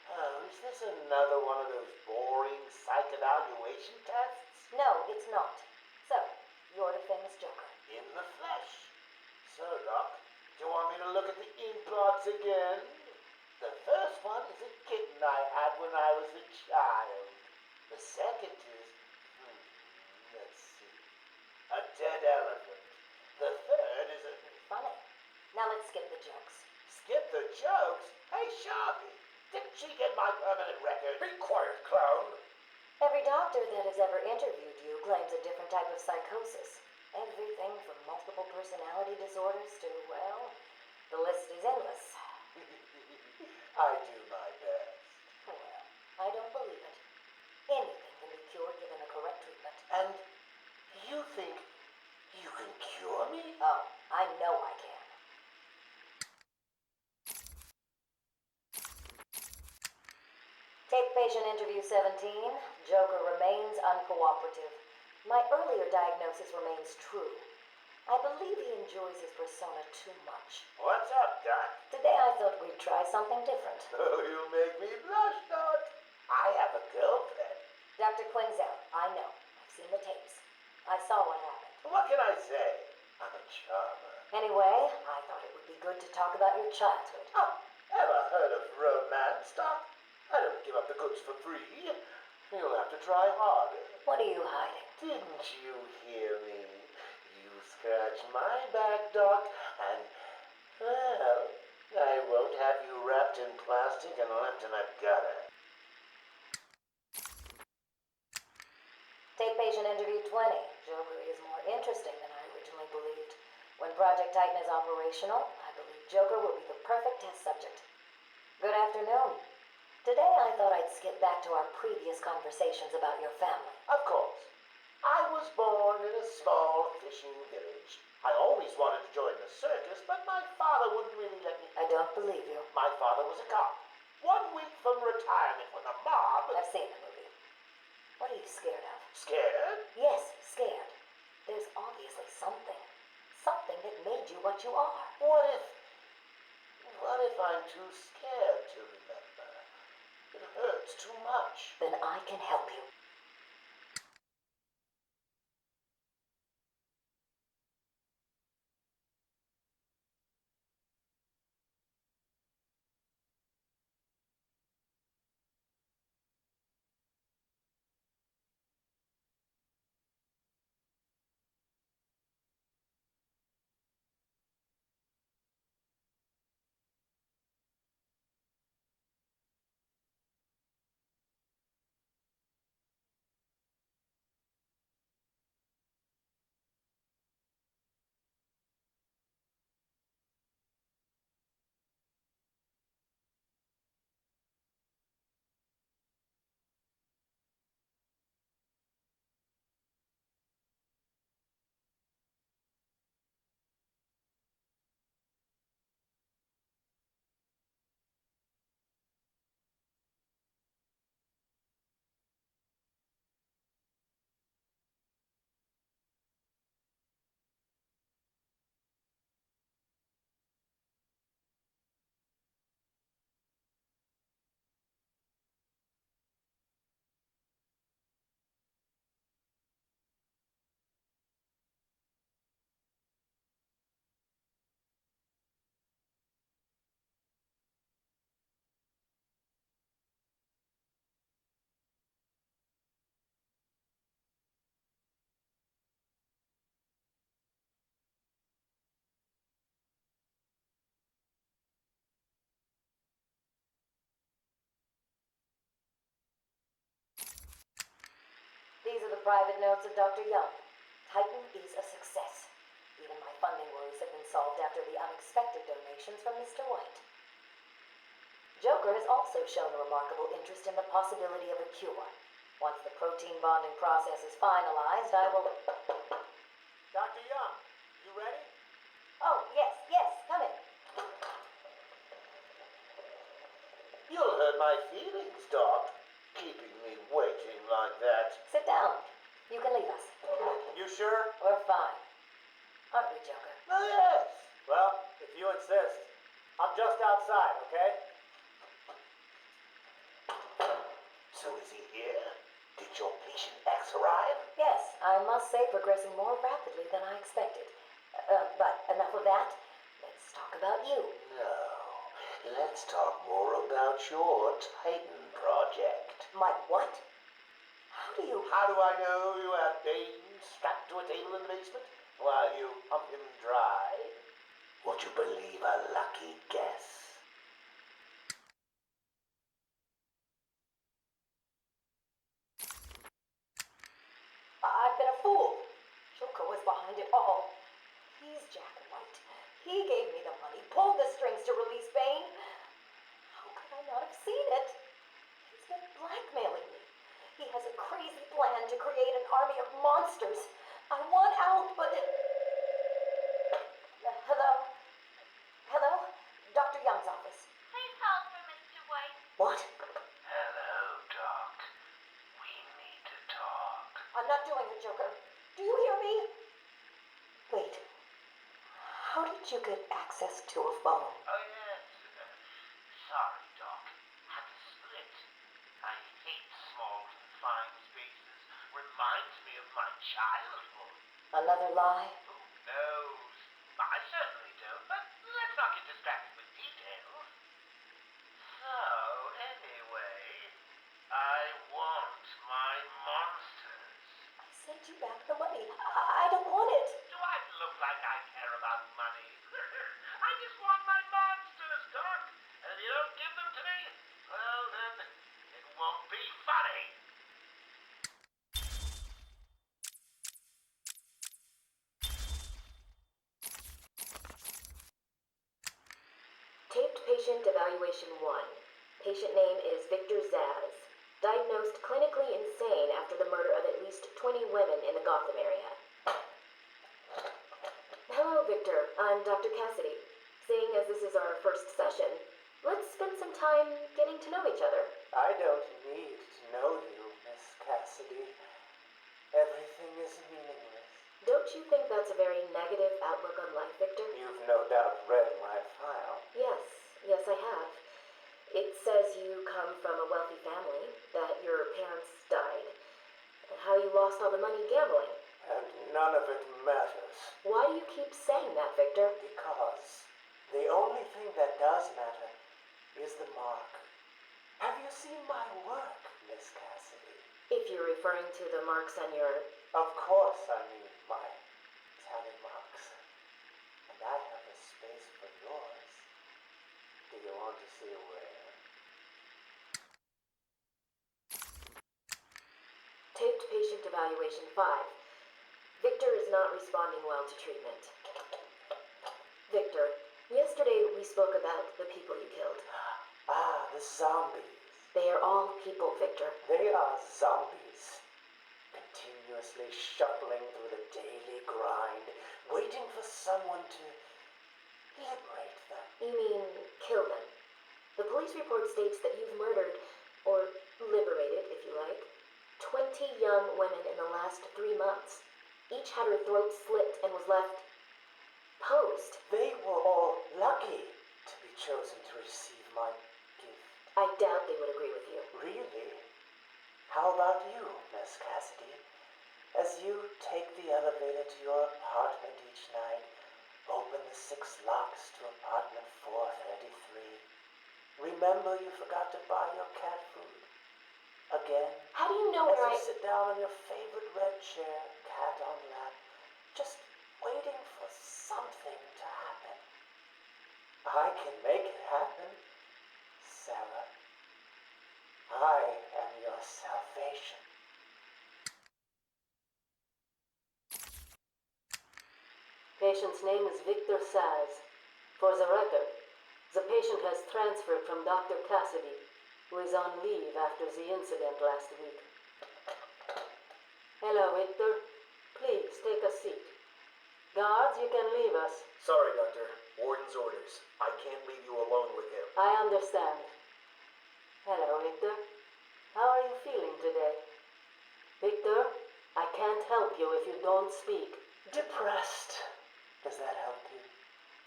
Oh, is this another one of those boring psych evaluation tests? No, it's not. So, you're the famous Joker. In the flesh. So, Doc, do you want me to look at the ink blots again? The first one is a kitten I had when I was a child. The second is, let's see, a dead elephant. The third is a... Funny. Now let's skip the jokes. Skip the jokes? Hey, Sharpie, didn't she get my permanent record? Be quiet, clown. Every doctor that has ever interviewed you claims a different type of psychosis. Everything from multiple personality disorders to, well, the list is endless. I do my best. Well, I don't believe it. Anything can be cured given a correct treatment. And you think you can cure me? Oh, I know I can. Tape patient interview 17. Joker remains uncooperative. My earlier diagnosis remains true. I believe he enjoys his persona too much. What's up, Doc? Today I thought we'd try something different. Oh, you make me blush, Doc. I have a girlfriend. Dr. Quinn's out. I know. I've seen the tapes. I saw what happened. What can I say? I'm a charmer. Anyway, I thought it would be good to talk about your childhood. Oh, ever heard of romance, Doc? I don't give up the goods for free. You'll have to try harder. What are you hiding? Didn't you hear me? You scratch my back, Doc, and, well, I won't have you wrapped in plastic and left in a gutter. Tape patient interview 20. Joker is more interesting than I originally believed. When Project Titan is operational, I believe Joker will be the perfect test subject. Good afternoon. Today I thought I'd skip back to our previous conversations about your family. Of course. I was born in a small fishing village. I always wanted to join the circus, but my father wouldn't really let me. I don't believe you. My father was a cop. 1 week from retirement when the mob... I've seen the movie. What are you scared of? Scared? Yes, scared. There's obviously something. Something that made you what you are. What if I'm too scared to remember? It hurts too much. Then I can help you. These are the private notes of Dr. Young. Titan is a success. Even my funding worries have been solved after the unexpected donations from Mr. White. Joker has also shown a remarkable interest in the possibility of a cure. Once the protein bonding process is finalized, I will... Dr. Young, you ready? Oh, yes, come in. You'll hurt my feelings, Doc. Keeping me waiting like that. Sit down. You can leave us. You sure? We're fine. Aren't we, Joker? Oh, yes. Well, if you insist. I'm just outside, okay? So is he here? Did your patient X arrive? Yes, I must say progressing more rapidly than I expected. But enough of that. Let's talk about you. No. Let's talk more about your Titan project. My what? How do I know you have Bane strapped to a table in the basement while you pump him dry? Would you believe a lucky guess? I've been a fool. Joker was behind it all. He's Jack White. He gave me the money, pulled the strings to release Bane. How could I not have seen it? He's been blackmailing me. He has a crazy plan to create an army of monsters. I want out, but... hello? Hello? Dr. Young's office. Please hold for Mr. White. What? Hello, Doc. We need to talk. I'm not doing it, Joker. Do you hear me? Wait. How did you get access to a phone? Oh, yes. Sorry, Doc. Had to split. I hate small, confined spaces. Reminds me of my childhood. Another lie? Who knows? I certainly don't, but let's not get distracted with details. So, anyway, I want my monsters. I sent you back the money. I don't want it. Do I look like I care about money? I just want my monsters, Doc. And if you don't give them to me, well then, it won't be funny. Taped patient evaluation 1. Patient name is Victor Zaz. Diagnosed clinically insane after the murder of at least 20 women in the Gotham area. Hello, Victor. I'm Dr. Cassidy. Seeing as this is our first session, let's spend some time getting to know each other. I don't need to know you, Miss Cassidy. Everything is meaningless. Don't you think that's a very negative outlook on life, Victor? You've no doubt read my file. Yes, I have. It says you come from a wealthy family, that your parents died, and how you lost all the money gambling. And none of it matters. Why do you keep saying that, Victor? Because the only thing that does matter is the mark. Have you seen my work, Miss Cassidy? If you're referring to the marks on your... Of course I mean my tally marks. And I have a space for yours. Do you want to see where? Taped patient evaluation 5. Victor is not responding well to treatment. Victor, yesterday we spoke about the people you killed. Ah, the zombies. They are all people, Victor. They are zombies. Continuously shuffling through the daily grind, waiting for someone to liberate them. You mean kill them? The police report states that you've murdered, or liberated, if you like, 20 young women in the last 3 months. Each had her throat slit and was left posed. They were all lucky to be chosen to receive my gift. I doubt they would agree with you. Really? How about you, Miss Cassidy? As you take the elevator to your apartment each night, open the 6 locks to apartment 433. Remember you forgot to buy your cat food. Again. How do you know as where you sit down on your favorite red chair, cat on lap, just waiting for something to happen. I can make it happen, Sarah. I am your salvation. Patient's name is Victor Saz. For the record, the patient has transferred from Dr. Cassidy, who is on leave after the incident last week. Hello, Victor. Please, take a seat. Guards, you can leave us. Sorry, Doctor. Warden's orders. I can't leave you alone with him. I understand. Hello, Victor. How are you feeling today? Victor, I can't help you if you don't speak. Depressed. Does that help you?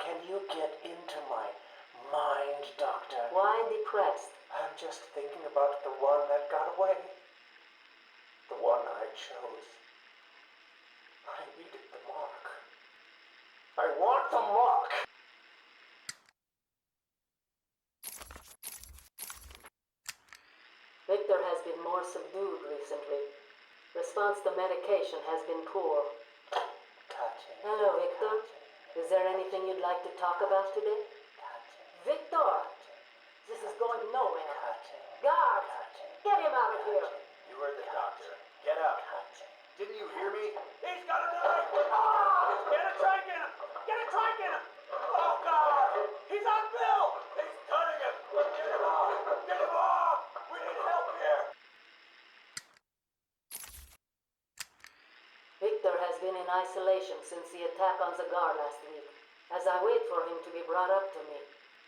Can you get into my mind, Doctor. Why depressed? I'm just thinking about the one that got away. The one I chose. I needed the mark. I want the mark! Victor has been more subdued recently. Response to medication has been poor. Hello, Victor. Is there anything you'd like to talk about today? Victor! This is going nowhere. Guards! Get him out of here! You heard the doctor. Get up. Didn't you hear me? He's gonna die! Ah! Get a trike in him! Get a trike in him! Oh, God! He's on Bill! He's cutting him! Get him off! Get him off! We need help here! Victor has been in isolation since the attack on Zagar last week. As I wait for him to be brought up to me,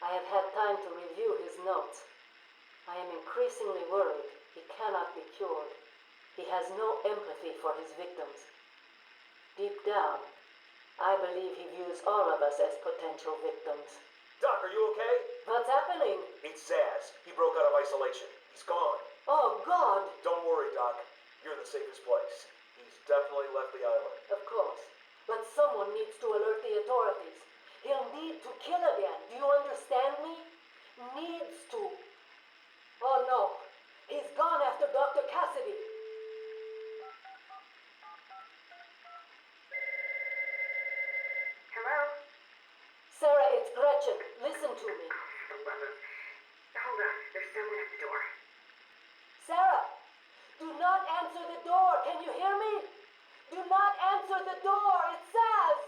I have had time to review his notes. I am increasingly worried he cannot be cured. He has no empathy for his victims. Deep down, I believe he views all of us as potential victims. Doc, are you okay? What's happening? It's Zaz. He broke out of isolation. He's gone. Oh, God! Don't worry, Doc. You're in the safest place. He's definitely left the island. Of course. But someone needs to alert the authorities. He'll need to kill again. Do you understand me? Needs to. Oh, no. He's gone after Dr. Cassidy. Hello? Sarah, it's Gretchen. Listen to me. Hold on. There's someone at the door. Sarah! Do not answer the door. Can you hear me? Do not answer the door. It's Zaz.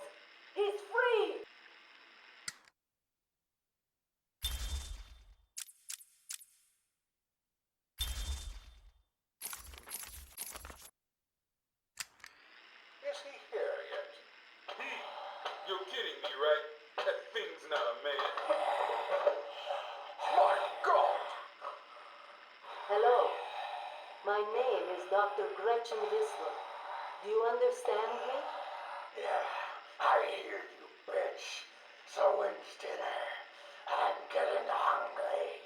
He's free. Is he here yet? You're kidding me, right? That thing's not a man. My God! Hello. My name is Dr. Gretchen Whistler. Do you understand me? Yeah, I hear you, bitch. So when's dinner? I'm getting hungry.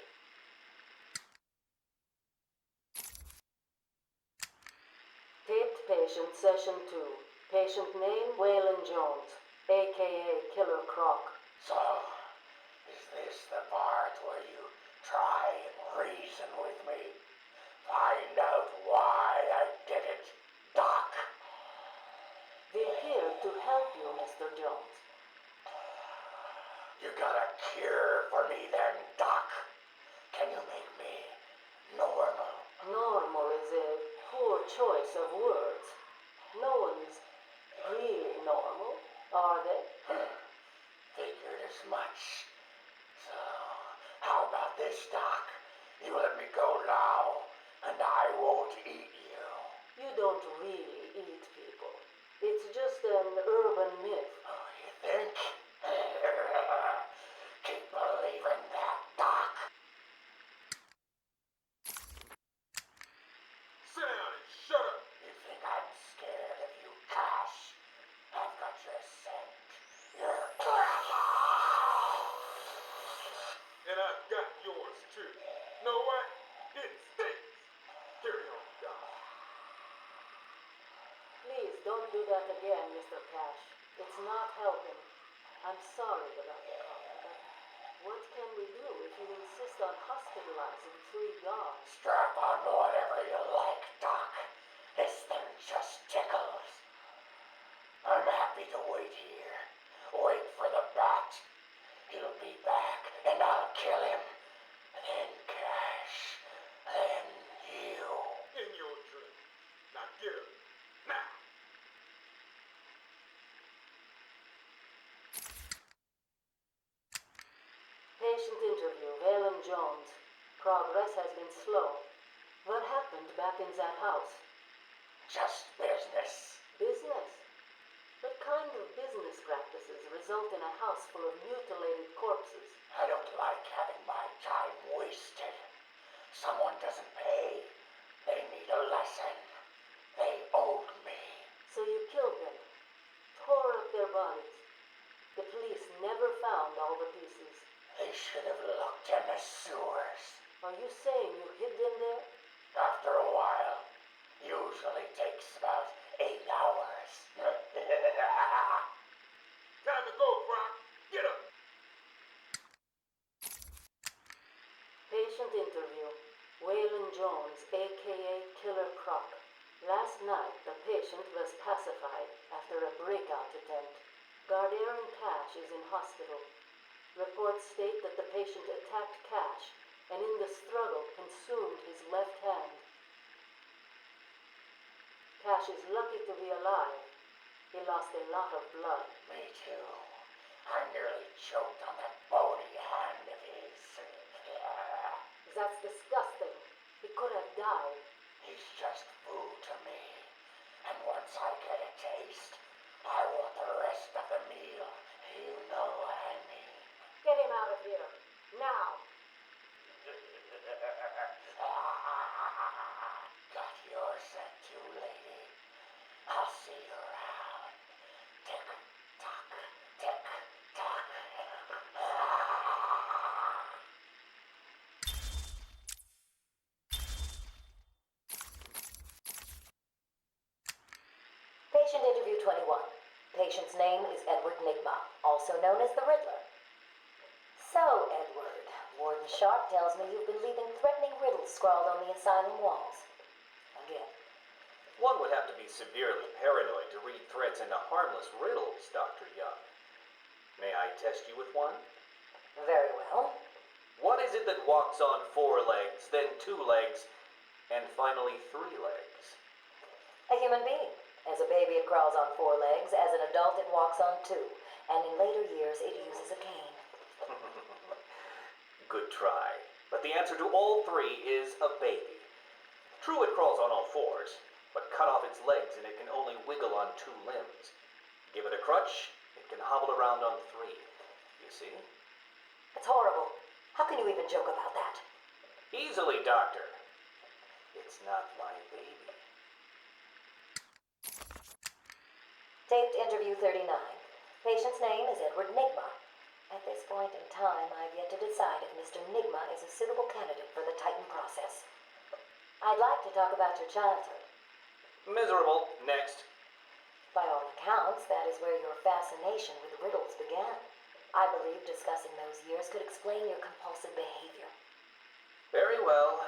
Taped patient session 2. Patient name Waylon Jones, a.k.a. Killer Croc. So, is this the part where you try and reason with me? Find out why I did it, Doc. We're here to help you, Mr. Jones. You got a cure for me then, Doc? Can you make me normal? Normal is a poor choice of words. No one's really normal, are they? Figured as much. So, how about this, Doc? You let me go now, and I won't eat you. You don't really eat people. It's just an urban myth. Oh, you think? Keep believing that, Doc. Sit down and shut up! You think I'm scared of you, Cash? I've got your scent. You're... And I've got yours too. Know what? It stinks! Carry on, Doc. Please don't do that again, Mr. Cash. It's not helping. I'm sorry about the coffee, but what can we do if you insist on hospitalizing 3 guards? Strap on whatever you like, Doc. This thing just tickles. I'm happy to wait here. Wait for the bat. He'll be back, and I'll kill him. Then Cash. Then you. In your dream. Now get up. Now! Patient interview, Waylon Jones. Progress has been slow. What happened back in that house? Just business. Business? What kind of business practices result in a house full of mutilated corpses? I don't like having my time wasted. Someone doesn't pay. They need a lesson. They owed me. So you killed them, tore up their bodies. The police never found all the pieces. They should have looked in the sewers. Are you saying you hid them there? After a while. Usually takes about 8 hours. Time to go, Frank. Get up. Patient interview. Waylon Jones, a.k.a. Killer Croc. Last night, the patient was pacified after a breakout attempt. Aaron Cash is in hospital. Reports state that the patient attacked Cash and in the struggle consumed his left hand. Cash is lucky to be alive. He lost a lot of blood. Me too. I nearly choked on that bony hand of his. That's disgusting. He could have died. He's just food to me. And once I get a taste, I want the rest of the meal. You know what I mean. Get him out of here. Now. Got your scent too, lady. I'll see you around. Tick, tock, tick, tock. Patient interview 21. Patient's name is Edward Nigma, also known as the Riddler. So, Edward, Warden Sharp tells me you've been leaving threatening riddles scrawled on the asylum walls. Again. One would have to be severely paranoid to read threats into harmless riddles, Dr. Young. May I test you with one? Very well. What is it that walks on 4 legs, then 2 legs, and finally 3 legs? A human being. As a baby, it crawls on 4 legs. As an adult, it walks on 2. And in later years, it uses a cane. Good try. But the answer to all 3 is a baby. True, it crawls on all 4s, but cut off its legs and it can only wiggle on 2 limbs. Give it a crutch, it can hobble around on 3. You see? It's horrible. How can you even joke about that? Easily, Doctor. It's not my baby. Taped interview 39. Patient's name is Edward Nigma. At this point in time, I've yet to decide if Mr. Nigma is a suitable candidate for the Titan process. I'd like to talk about your childhood. Miserable. Next. By all accounts, that is where your fascination with riddles began. I believe discussing those years could explain your compulsive behavior. Very well.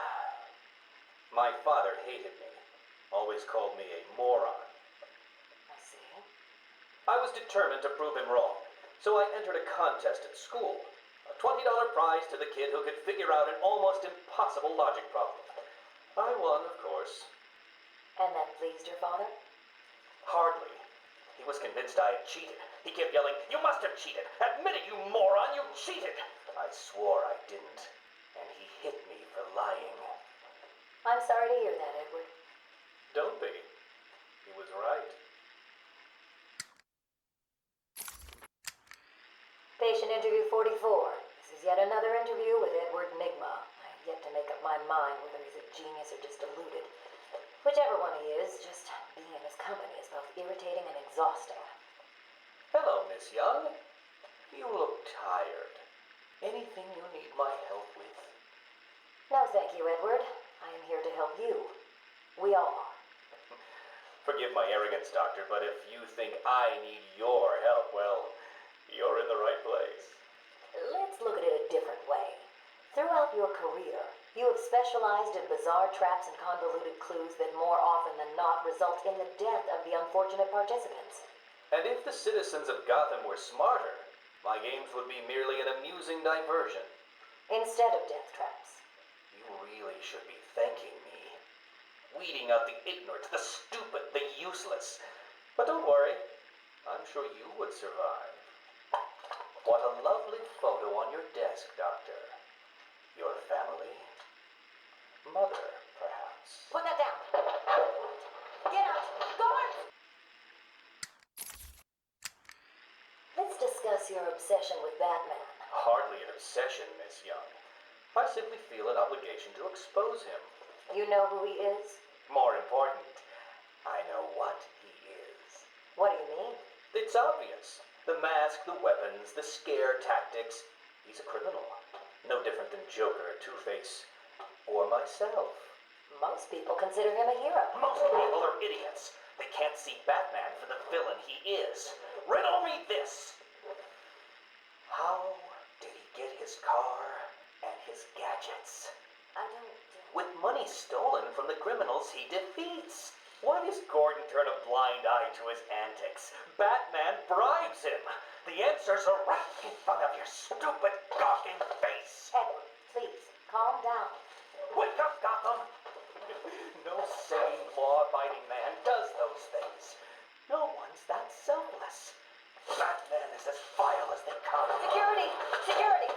My father hated me. Always called me a moron. I see. I was determined to prove him wrong, so I entered a contest at school. A $20 prize to the kid who could figure out an almost impossible logic problem. I won, of course. And that pleased your father? Hardly. He was convinced I had cheated. He kept yelling, "You must have cheated! Admit it, you moron! You cheated!" I swore I didn't, and he hit me for lying. I'm sorry to hear that, Edward. Don't be. He was right. Patient interview 44. This is yet another interview with Edward Nigma. I have yet to make up my mind whether he's a genius or just deluded. Whichever one he is, just being in his company is both irritating and exhausting. Hello, Miss Young. You look tired. Anything you need my help with? No, thank you, Edward. I am here to help you. We all are. Forgive my arrogance, Doctor, but if you think I need your help, well, you're in the right place. Let's look at it a different way. Throughout your career, you have specialized in bizarre traps and convoluted clues that more often than not result in the death of the unfortunate participants. And if the citizens of Gotham were smarter, my games would be merely an amusing diversion. Instead of death traps. You really should be thanking me. Weeding out the ignorant, the stupid, the useless. But don't worry, I'm sure you would survive. What a lovely photo on your desk, Doctor. Your family? Mother, perhaps. Put that down. Get out. Go on. Let's discuss your obsession with Batman. Hardly an obsession, Miss Young. I simply feel an obligation to expose him. You know who he is? More important, I know what he is. What do you mean? It's obvious. The mask, the weapons, the scare tactics. He's a criminal. No different than Joker, Two-Face, or myself. Most people consider him a hero. Most people are idiots. They can't see Batman for the villain he is. Riddle me this. How did he get his car and his gadgets? I don't... With money stolen from the criminals he defeats. Why does Gordon turn a blind eye to his antics? Batman bribes him. The answers are right in front of your stupid, gawking face. Edward, please, calm down. Wake up, Gotham! No sane, law-abiding man does those things. No one's that selfless. Batman is as vile as they come. Security! Security!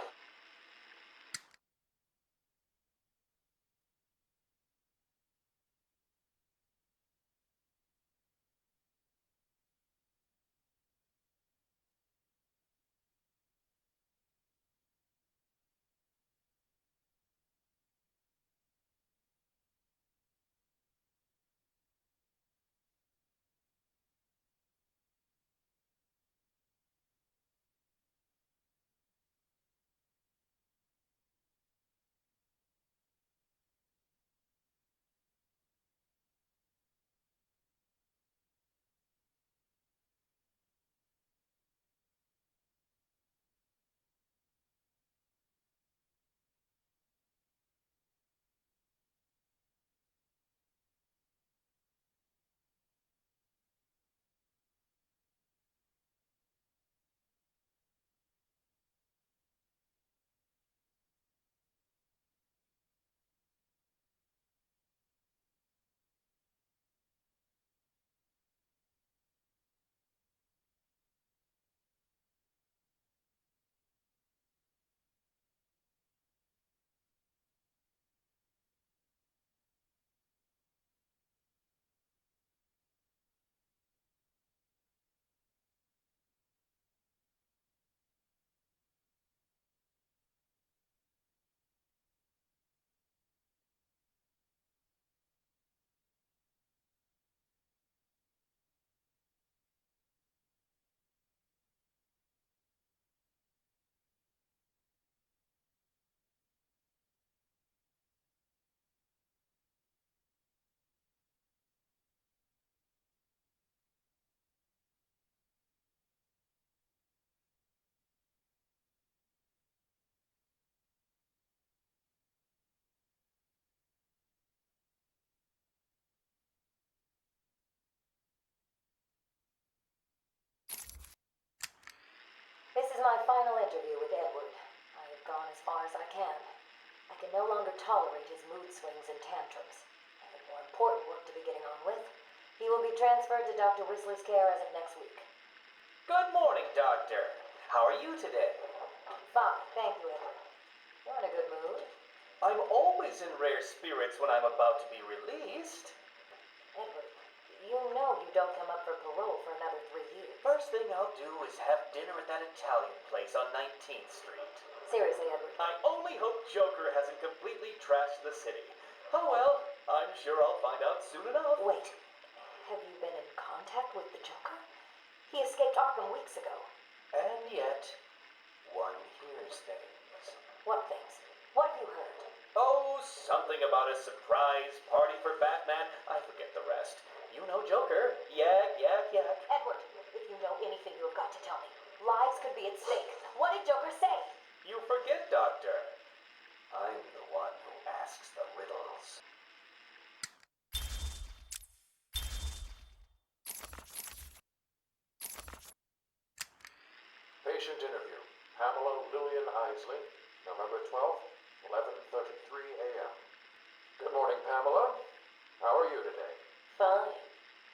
This is my final interview with Edward. I have gone as far as I can. I can no longer tolerate his mood swings and tantrums. I have more important work to be getting on with. He will be transferred to Dr. Whistler's care as of next week. Good morning, Doctor. How are you today? Fine, thank you, Edward. You're in a good mood. I'm always in rare spirits when I'm about to be released. Edward, you know you don't come up for parole for another 3 years. First thing I'll do is have dinner at that Italian place on 19th Street. Seriously, Edward. I only hope Joker hasn't completely trashed the city. Oh well, I'm sure I'll find out soon enough. Wait, have you been in contact with the Joker? He escaped Arkham weeks ago. And yet, one hears things. What things? What have you heard? Oh, something about a surprise party for Batman. I forget the rest. You know Joker. Yak, yak, yak. Edward, if you know anything, you have got to tell me. Lives could be at stake. What did Joker say? You forget, Doctor. I'm the one who asks the riddles. Patient interview. Pamela Lillian Isley, November 12th, 11:33 a.m. Good morning, Pamela. How are you today? Fine.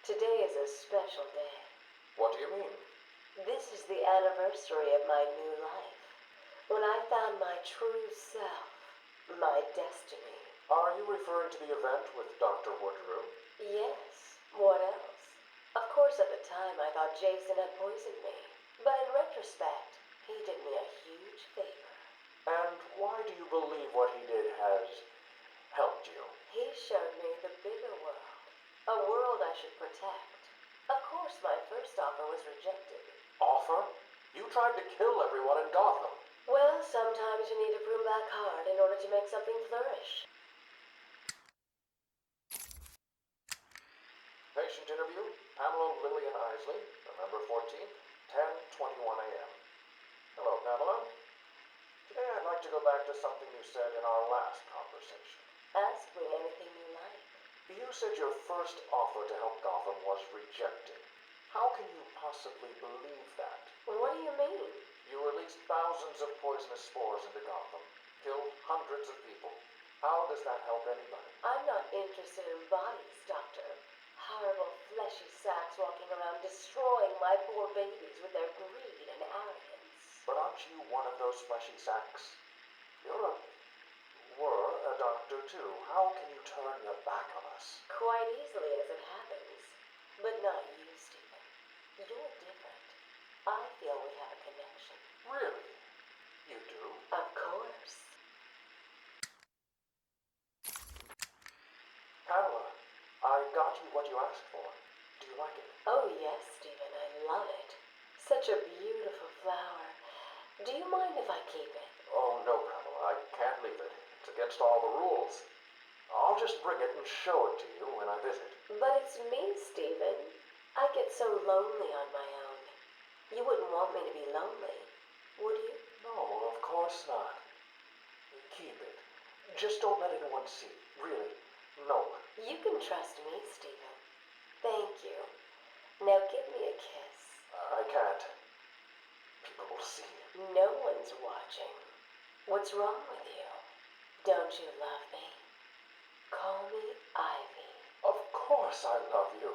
Today is a special day. What do you mean? This is the anniversary of my new life. When I found my true self, my destiny. Are you referring to the event with Dr. Woodrow? Yes. What else? Of course, at the time, I thought Jason had poisoned me. But in retrospect, he did me a huge favor. And why do you believe what he did has helped you? He showed me the bigger world. A world I should protect. Of course, my first offer was rejected. Offer? You tried to kill everyone in Gotham. Well, sometimes you need to prune back hard in order to make something flourish. Patient interview, Pamela Lillian Isley, November 14th, 10:21 a.m. Hello, Pamela. Today I'd like to go back to something you said in our last conversation. Ask me anything you like. You said your first offer to help Gotham was rejected. How can you possibly believe that? Well, what do you mean? You released thousands of poisonous spores into Gotham, killed hundreds of people. How does that help anybody? I'm not interested in bodies, Doctor. Horrible fleshy sacks walking around destroying my poor babies with their greed and arrogance. But aren't you one of those fleshy sacks? Were a doctor too. How can you turn your back on us? Quite easily as it happens. But not you, Stephen. You're different. I feel we have a connection. Really? You do? Of course. Pamela, I got you what you asked for. Do you like it? Oh, yes, Stephen. I love it. Such a beautiful flower. Do you mind if I keep it? Oh, no, Pamela. I can't leave it. It's against all the rules. I'll just bring it and show it to you when I visit. But it's me, Stephen. I get so lonely on my own. You wouldn't want me to be lonely, would you? No, of course not. Keep it. Just don't let anyone see. Really. No one. You can trust me, Stephen. Thank you. Now give me a kiss. I can't. People will see. No one's watching. What's wrong with you? Don't you love me? Call me Ivy. Of course I love you.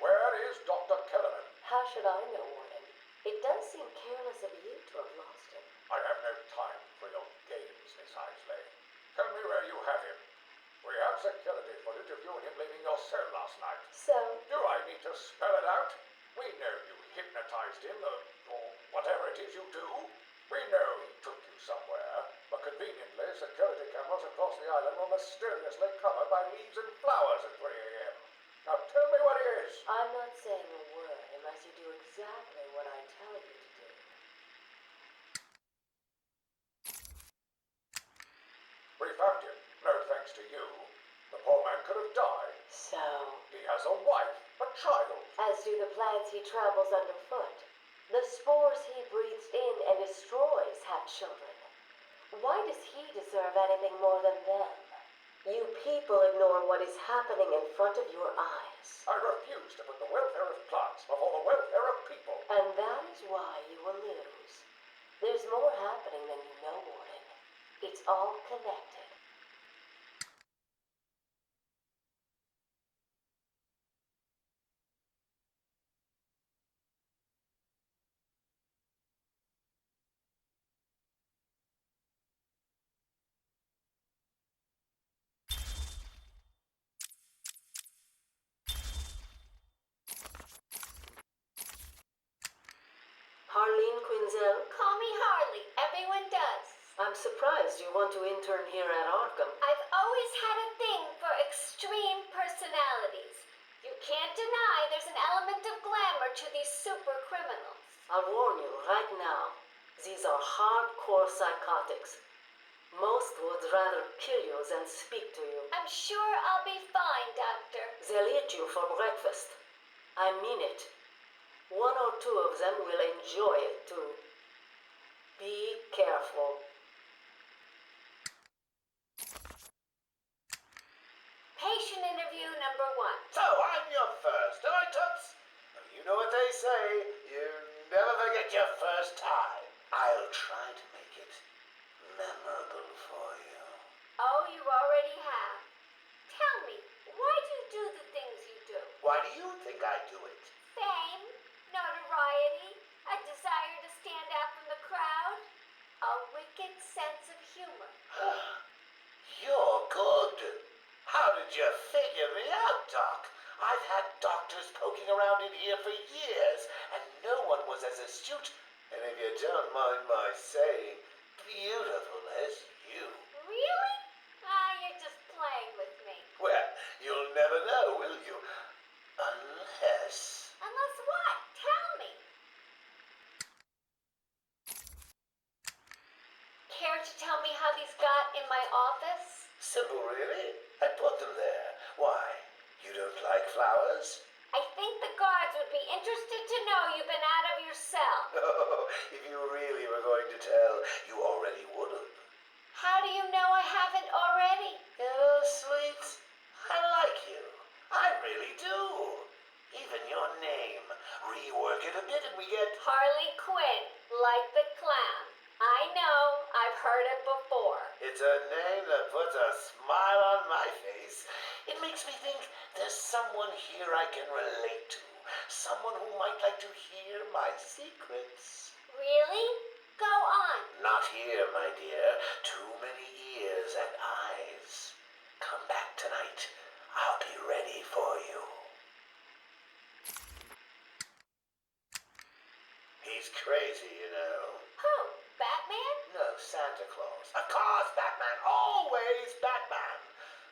Where is Dr. Kellerman? How should I know, Warden? It does seem careless of you to have lost him. I have no time for your games, Miss Isley. Tell me where you have him. We have security footage of you and him leaving your cell last night. So? Do I need to spell it out? We know you hypnotized him, or whatever it is you do. We know he took you somewhere, but conveniently, security cameras across the island were mysteriously covered by leaves and flowers at 3 a.m. Now tell me what he is. I'm not saying a word unless you do exactly what I tell you to do. We found him, no thanks to you. The poor man could have died. So? He has a wife, a child. As do the plants he travels underfoot. The spores he breathes in and destroys have children. Why does he deserve anything more than them? You people ignore what is happening in front of your eyes. I refuse to put the welfare of plants before the welfare of people. And that is why you will lose. There's more happening than you know, Warden. It's all connected. Harleen Quinzel? Call me Harley. Everyone does. I'm surprised you want to intern here at Arkham. I've always had a thing for extreme personalities. You can't deny there's an element of glamour to these super criminals. I'll warn you right now. These are hardcore psychotics. Most would rather kill you than speak to you. I'm sure I'll be fine, Doctor. They'll eat you for breakfast. I mean it. 1 or 2 of them will enjoy it too. Be careful. Patient interview number 1. So, I'm your first, am I, Toots? You know what they say, you never forget your first time. I'll try to make it memorable for you. Oh, you already have. Tell me, why do you do the things you do? Why do you think I do it? Fame, notoriety, a desire to stand out from the crowd, a wicked sense of humor. You're good. How did you figure me out, Doc? I've had doctors poking around in here for years, and no one was as astute, and if you don't mind my saying, beautiful as you. Really? You're just playing with me. Well, you'll never know, will you? Unless... Unless what? Tell me. like flowers? I think the guards would be interested to know you've been out of your cell. Oh, if you really were going to tell, you already would have. How do you know I haven't already? Oh, sweet. I like you. I really do. Even your name. Rework it a bit and we get... Harley Quinn, like the clown. I know, I've heard it before. It's a name that puts a smile on my face. It makes me think there's someone here I can relate to. Someone who might like to hear my secrets. Really? Go on. Not here, my dear. Too many ears and eyes. Come back tonight. I'll be ready for you. He's crazy, you know. Who? Batman? No, Santa Claus. Of course, Batman. Always Batman.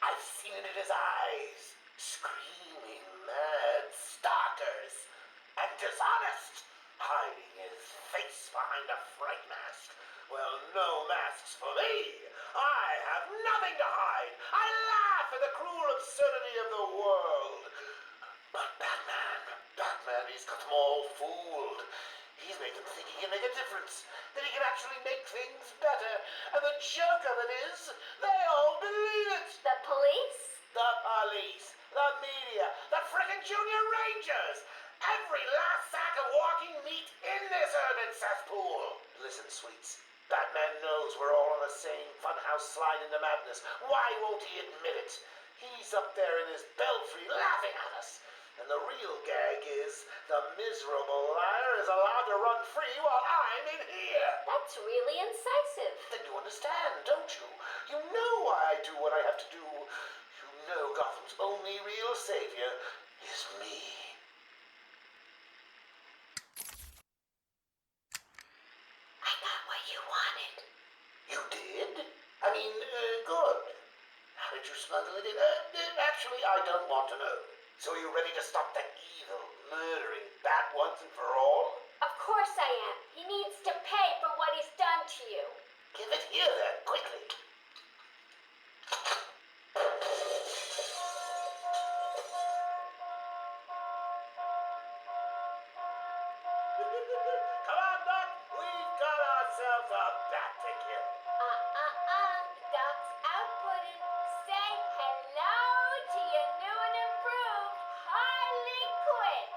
I've seen it in his eyes. Screaming mad stalkers. And dishonest. Hiding his face behind a fright mask. Well, no masks for me. I have nothing to hide. I laugh at the cruel absurdity of the world. But Batman, he's got them all fooled. He's made them think he can make a difference, that he can actually make things better. And the joke of it is, they all believe it. The police? The police, the media, the frickin' junior rangers. Every last sack of walking meat in this urban cesspool. Listen, sweets. Batman knows we're all on the same funhouse slide into madness. Why won't he admit it? He's up there in his belfry laughing at us. And the real gag is the miserable liar is allowed to run free while I'm in here. That's really incisive. Then you understand, don't you? You know why I do what I have to do. You know Gotham's only real savior is me. I got what you wanted. You did? I mean, good. How did you smuggle it in? Actually, I don't want to know. So are you ready to stop that evil, murdering bat once and for all? Of course I am. He needs to pay for what he's done to you. Give it here then, quickly. Come on, Doc. We've got ourselves a bat to kill. Doc's outputting. Say hello to your new and improved Harley Quinn.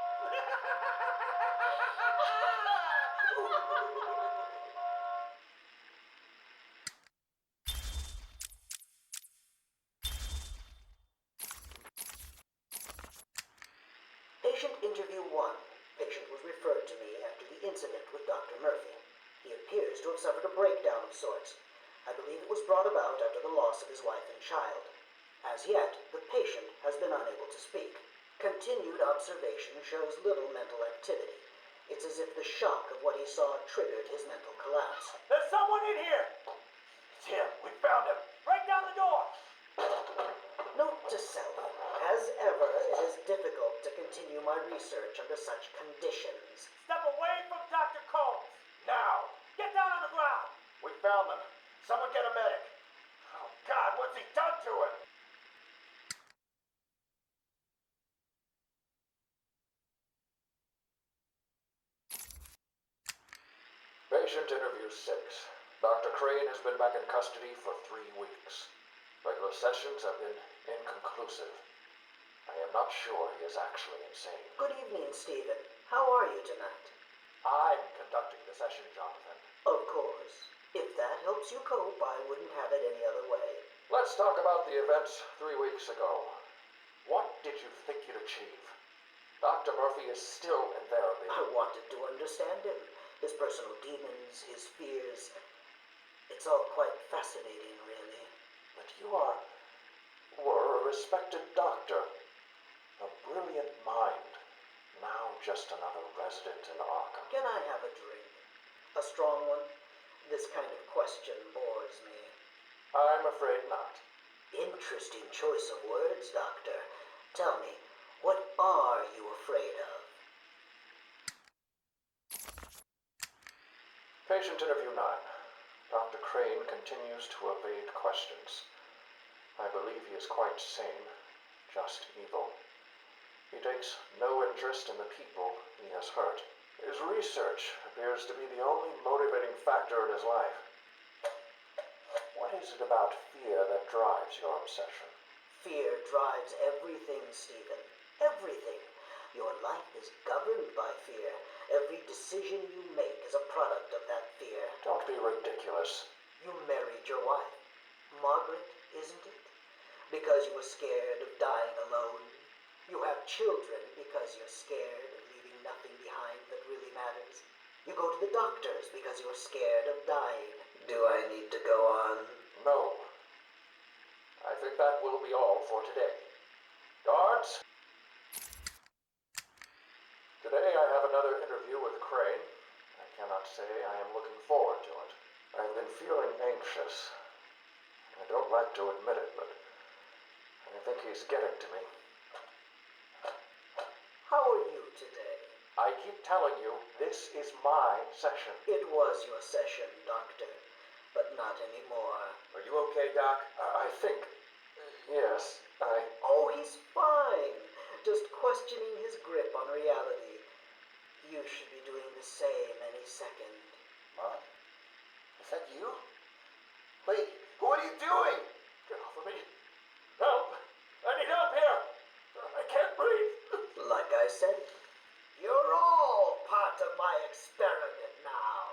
Patient interview 1. Patient was referred to me after the incident with Dr. Murphy. He appears to have suffered a breakdown of sorts. I believe it was brought about after the loss of his wife and child. As yet, the patient has been unable to speak. Continued observation shows little mental activity. It's as if the shock of what he saw triggered his mental collapse. There's someone in here! It's him. We found him. Break down the door! Note to self. As ever, it is difficult to continue my research under such conditions. Step away from Dr. Combs! Now! Get down on the ground! We found them. Someone get a medic. Oh, God, what's he done to him? Patient interview 6. Dr. Crane has been back in custody for 3 weeks. Regular sessions have been inconclusive. I am not sure he is actually insane. Good evening, Stephen. How are you tonight? I'm conducting the session, Jonathan. Of course. If that helps you cope, I wouldn't have it any other way. Let's talk about the events 3 weeks ago. What did you think you'd achieve? Dr. Murphy is still in therapy. I wanted to understand him. His personal demons, his fears. It's all quite fascinating, really. But you were a respected doctor. A brilliant mind. Now just another resident in Arkham. Can I have a drink? A strong one? This kind of question bores me. I'm afraid not. Interesting choice of words, Doctor. Tell me, what are you afraid of? Patient interview 9. Dr. Crane continues to evade questions. I believe he is quite sane, just evil. He takes no interest in the people he has hurt. His research appears to be the only motivating factor in his life. What is it about fear that drives your obsession? Fear drives everything, Stephen. Everything. Your life is governed by fear. Every decision you make is a product of that fear. Don't be ridiculous. You married your wife, Margaret, isn't it? Because you were scared of dying alone. You have children because you're scared of leaving nothing behind that really matters. You go to the doctors because you're scared of dying. Do I need to go on? No. I think that will be all for today. Guards? Today I have another interview with Crane. I cannot say I am looking forward to it. I've been feeling anxious. I don't like to admit it, but I think he's getting to me. How are you today? I keep telling you, this is my session. It was your session, Doctor, but not anymore. Are you okay, Doc? I think... yes, Oh, he's fine. Just questioning his grip on reality. You should be doing the same any second. Mom? Is that you? Wait, what are you doing? Get off of me. Help! I need help here! I can't breathe! Like I said, you're all part of my experiment now.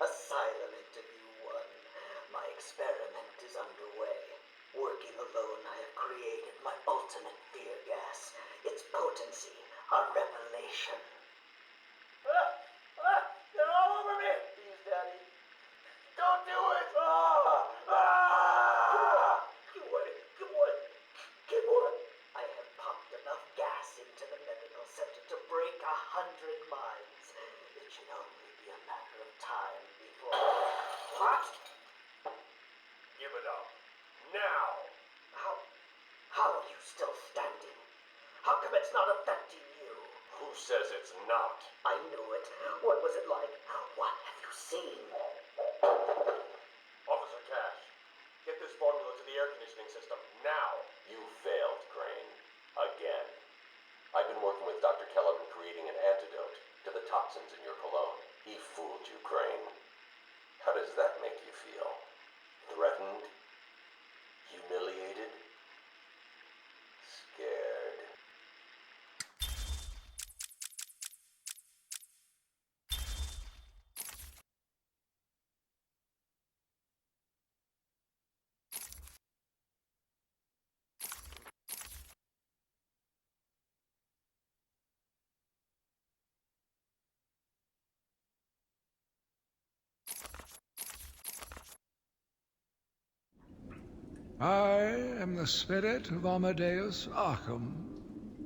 Asylum Interview 1. My experiment is underway. Working alone, I have created my ultimate fear gas. Its potency, a revelation. They're all over me! Please, Daddy. Don't do it! Come on. I have pumped enough gas into the medical center to break 100 minds. It should only be a matter of time before... What? Give it up. Now! How are you still standing? How come it's not affecting you? Who says it's not? I knew it. What was it like? What have you seen? Officer Cash, get this formula to the air conditioning system, now! You failed, Crane. Again. I've been working with Dr. Keller in creating an antidote to the toxins in your cologne. He fooled you, Crane. How does that make you feel? Threatened? Humiliated? Scared? I am the spirit of Amadeus Arkham.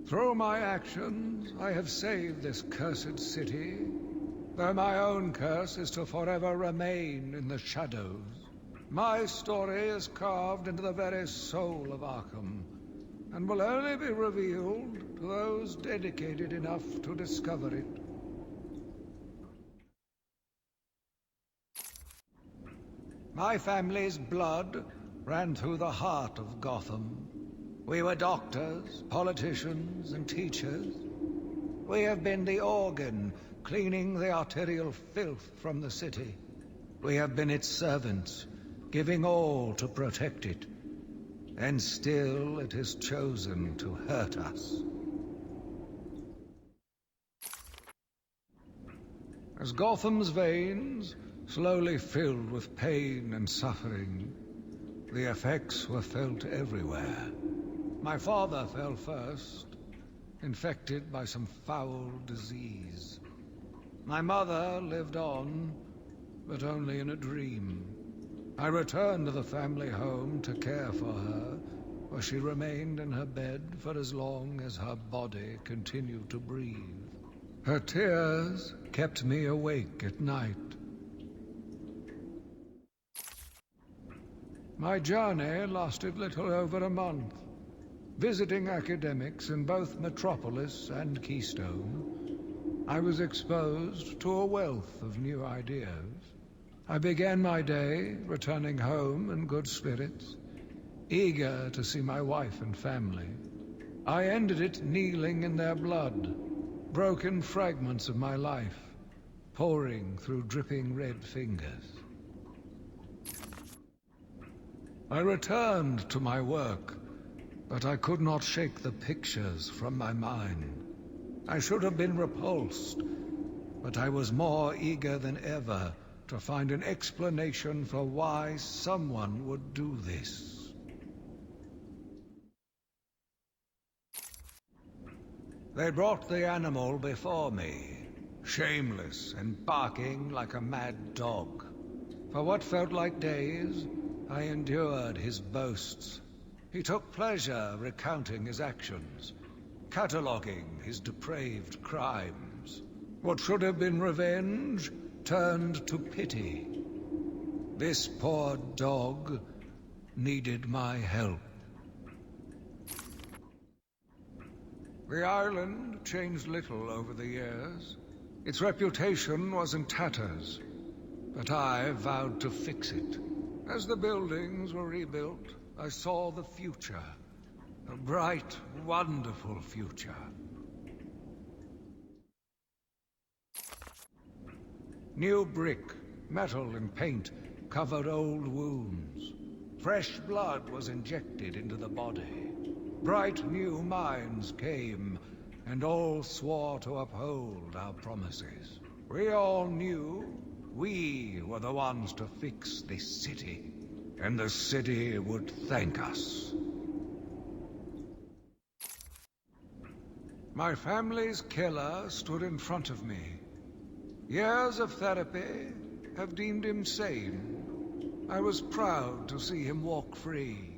Through my actions, I have saved this cursed city, though my own curse is to forever remain in the shadows. My story is carved into the very soul of Arkham, and will only be revealed to those dedicated enough to discover it. My family's blood ran through the heart of Gotham. We were doctors, politicians, and teachers. We have been the organ cleaning the arterial filth from the city. We have been its servants, giving all to protect it. And still it has chosen to hurt us. As Gotham's veins slowly filled with pain and suffering, the effects were felt everywhere. My father fell first, infected by some foul disease. My mother lived on, but only in a dream. I returned to the family home to care for her, where she remained in her bed for as long as her body continued to breathe. Her tears kept me awake at night. My journey lasted little over a month. Visiting academics in both Metropolis and Keystone, I was exposed to a wealth of new ideas. I began my day returning home in good spirits, eager to see my wife and family. I ended it kneeling in their blood, broken fragments of my life, pouring through dripping red fingers. I returned to my work, but I could not shake the pictures from my mind. I should have been repulsed, but I was more eager than ever to find an explanation for why someone would do this. They brought the animal before me, shameless and barking like a mad dog. For what felt like days, I endured his boasts. He took pleasure recounting his actions, cataloguing his depraved crimes. What should have been revenge turned to pity. This poor dog needed my help. The island changed little over the years. Its reputation was in tatters, but I vowed to fix it. As the buildings were rebuilt, I saw the future. A bright, wonderful future. New brick, metal and paint covered old wounds. Fresh blood was injected into the body. Bright new minds came, and all swore to uphold our promises. We all knew we were the ones to fix this city, and the city would thank us. My family's killer stood in front of me. Years of therapy have deemed him sane. I was proud to see him walk free.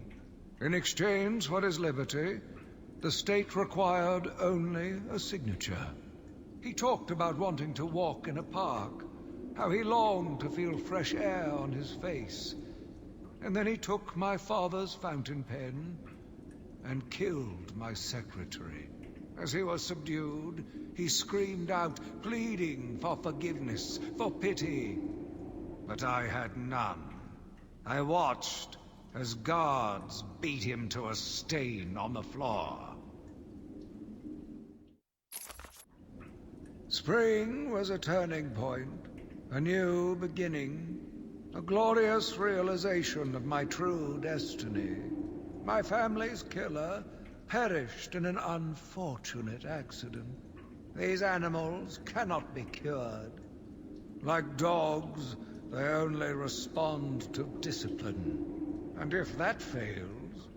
In exchange for his liberty, the state required only a signature. He talked about wanting to walk in a park, how he longed to feel fresh air on his face. And then he took my father's fountain pen and killed my secretary. As he was subdued, he screamed out, pleading for forgiveness, for pity. But I had none. I watched as guards beat him to a stain on the floor. Spring was a turning point, a new beginning, a glorious realization of my true destiny. My family's killer perished in an unfortunate accident. These animals cannot be cured. Like dogs, they only respond to discipline. And if that fails,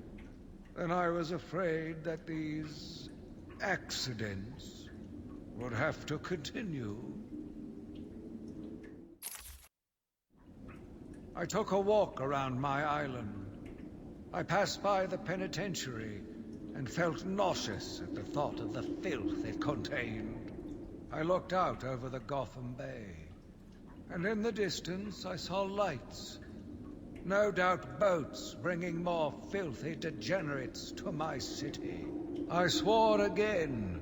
then I was afraid that these accidents would have to continue. I took a walk around my island. I passed by the penitentiary and felt nauseous at the thought of the filth it contained. I looked out over the Gotham Bay, and in the distance I saw lights. No doubt boats bringing more filthy degenerates to my city. I swore again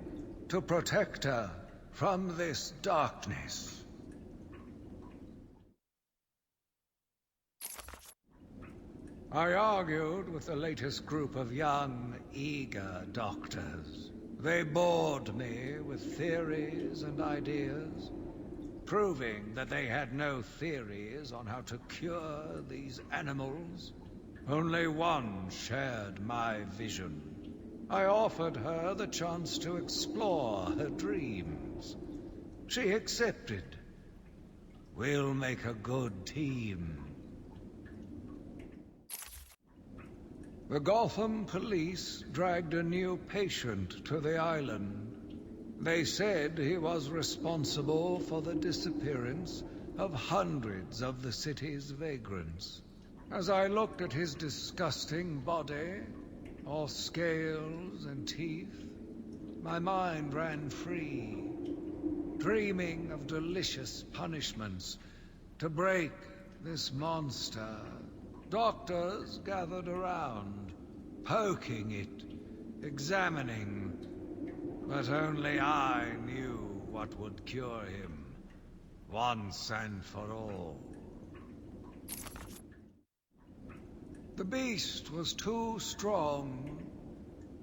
to protect her from this darkness. I argued with the latest group of young, eager doctors. They bored me with theories and ideas, proving that they had no theories on how to cure these animals. Only one shared my vision. I offered her the chance to explore her dreams. She accepted. We'll make a good team. The Gotham police dragged a new patient to the island. They said he was responsible for the disappearance of hundreds of the city's vagrants. As I looked at his disgusting body, all scales and teeth, my mind ran free, dreaming of delicious punishments to break this monster. Doctors gathered around, poking it, examining. But only I knew what would cure him, once and for all. The beast was too strong.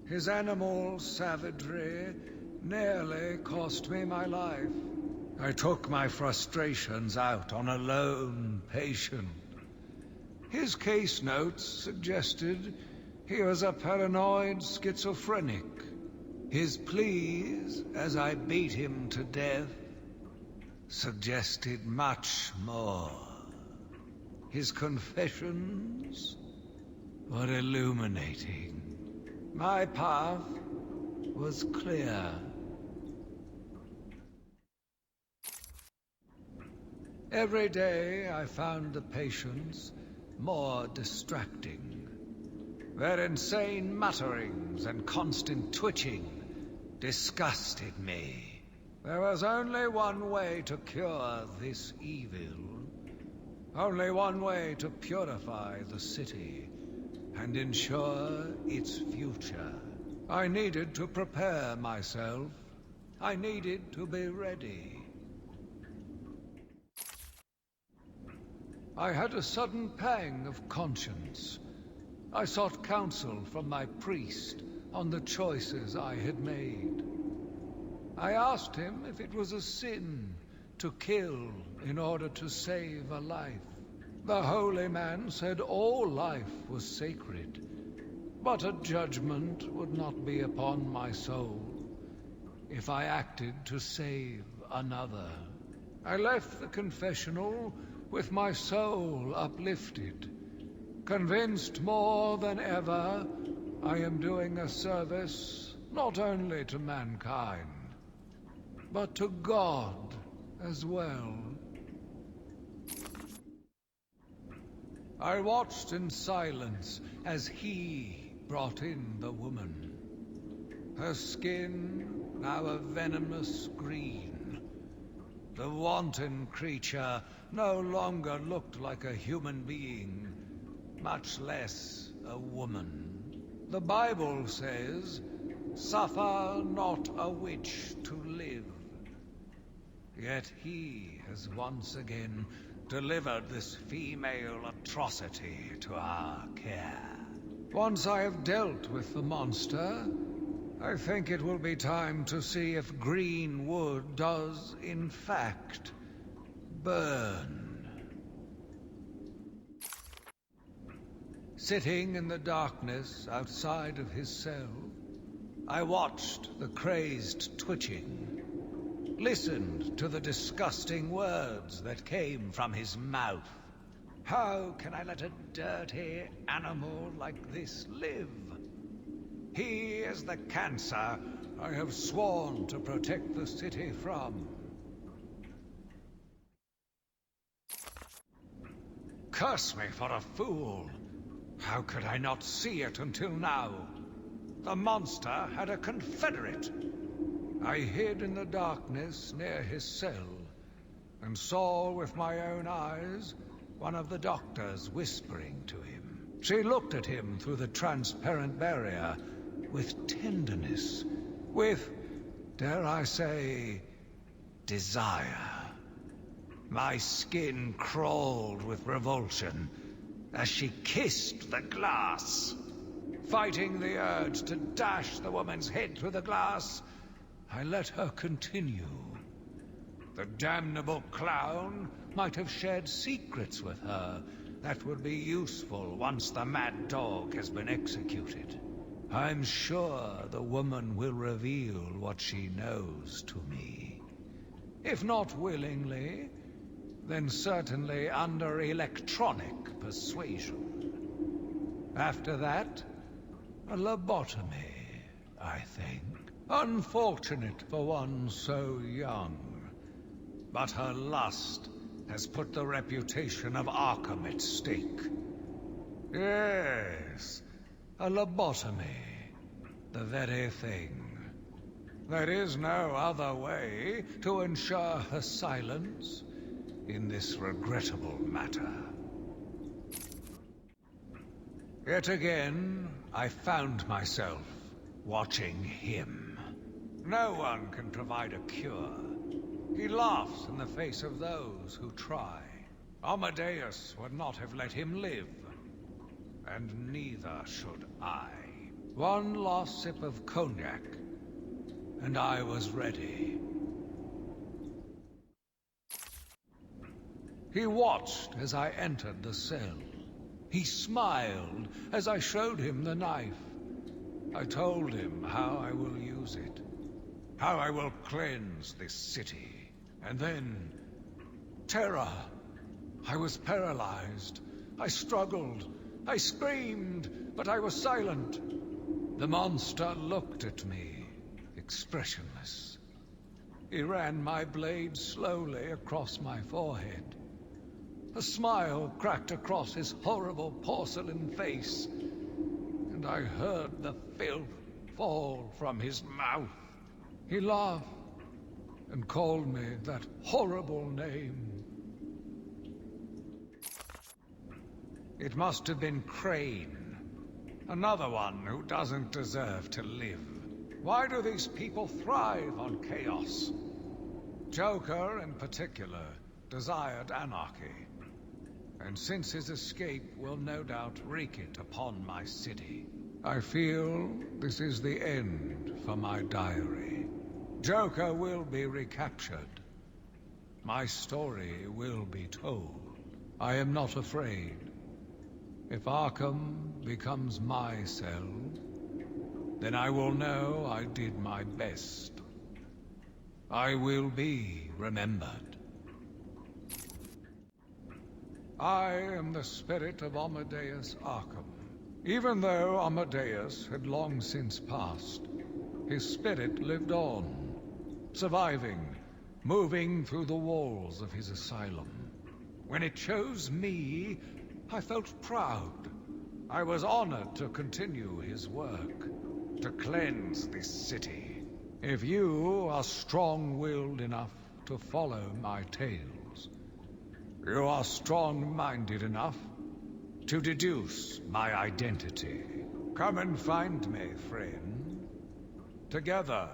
His animal savagery nearly cost me my life. I took my frustrations out on a lone patient. His case notes suggested he was a paranoid schizophrenic. His pleas, as I beat him to death, suggested much more. His confessions were illuminating. My path was clear. Every day I found the patients more distracting. Their insane mutterings and constant twitching disgusted me. There was only one way to cure this evil. Only one way to purify the city and ensure its future. I needed to prepare myself. I needed to be ready. I had a sudden pang of conscience. I sought counsel from my priest on the choices I had made. I asked him if it was a sin to kill in order to save a life. The holy man said all life was sacred, but a judgment would not be upon my soul if I acted to save another. I left the confessional with my soul uplifted, convinced more than ever I am doing a service not only to mankind, but to God as well. I watched in silence as he brought in the woman. Her skin now a venomous green. The wanton creature no longer looked like a human being, much less a woman. The Bible says, "Suffer not a witch to live." Yet he has once again delivered this female atrocity to our care. Once I have dealt with the monster, I think it will be time to see if green wood does, in fact, burn. Sitting in the darkness outside of his cell, I watched the crazed twitching, listened to the disgusting words that came from his mouth. How can I let a dirty animal like this live? He is the cancer I have sworn to protect the city from. Curse me for a fool! How could I not see it until now? The monster had a confederate. I hid in the darkness near his cell, and saw with my own eyes one of the doctors whispering to him. She looked at him through the transparent barrier with tenderness, with, dare I say, desire. My skin crawled with revulsion as she kissed the glass. Fighting the urge to dash the woman's head through the glass, I let her continue. The damnable clown might have shared secrets with her that would be useful once the mad dog has been executed. I'm sure the woman will reveal what she knows to me. If not willingly, then certainly under electronic persuasion. After that, a lobotomy, I think. Unfortunate for one so young. But her lust has put the reputation of Arkham at stake. Yes, a lobotomy. The very thing. There is no other way to ensure her silence in this regrettable matter. Yet again, I found myself watching him. No one can provide a cure. He laughs in the face of those who try. Amadeus would not have let him live. and neither should I. One last sip of cognac, and I was ready. He watched as I entered the cell. He smiled as I showed him the knife. I told him how I will use it, how I will cleanse this city. And then, terror. I was paralyzed. I struggled. I screamed, but I was silent. The monster looked at me, expressionless. He ran my blade slowly across my forehead. A smile cracked across his horrible porcelain face, and I heard the filth fall from his mouth. He laughed and called me that horrible name. It must have been Crane, another one who doesn't deserve to live. Why do these people thrive on chaos? Joker, in particular, desired anarchy. And since his escape will no doubt wreak it upon my city, I feel this is the end for my diary. Joker will be recaptured. My story will be told. I am not afraid. If Arkham becomes my cell, then I will know I did my best. I will be remembered. I am the spirit of Amadeus Arkham. Even though Amadeus had long since passed, his spirit lived on, surviving, moving through the walls of his asylum. When it chose me, I felt proud. I was honored to continue his work, to cleanse this city. If you are strong-willed enough to follow my tales, you are strong-minded enough to deduce my identity. Come and find me, friend. Together,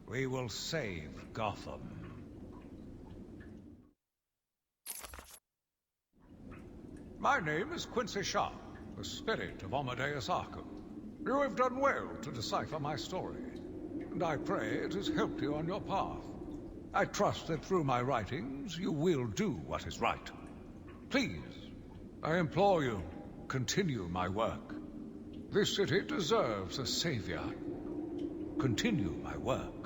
we will save Gotham. My name is qUINTsharp, the spirit of Amadeus Arkham. You have done well to decipher my story, and I pray it has helped you on your path. I trust that through my writings, you will do what is right. Please, I implore you, continue my work. This city deserves a savior. Continue my work.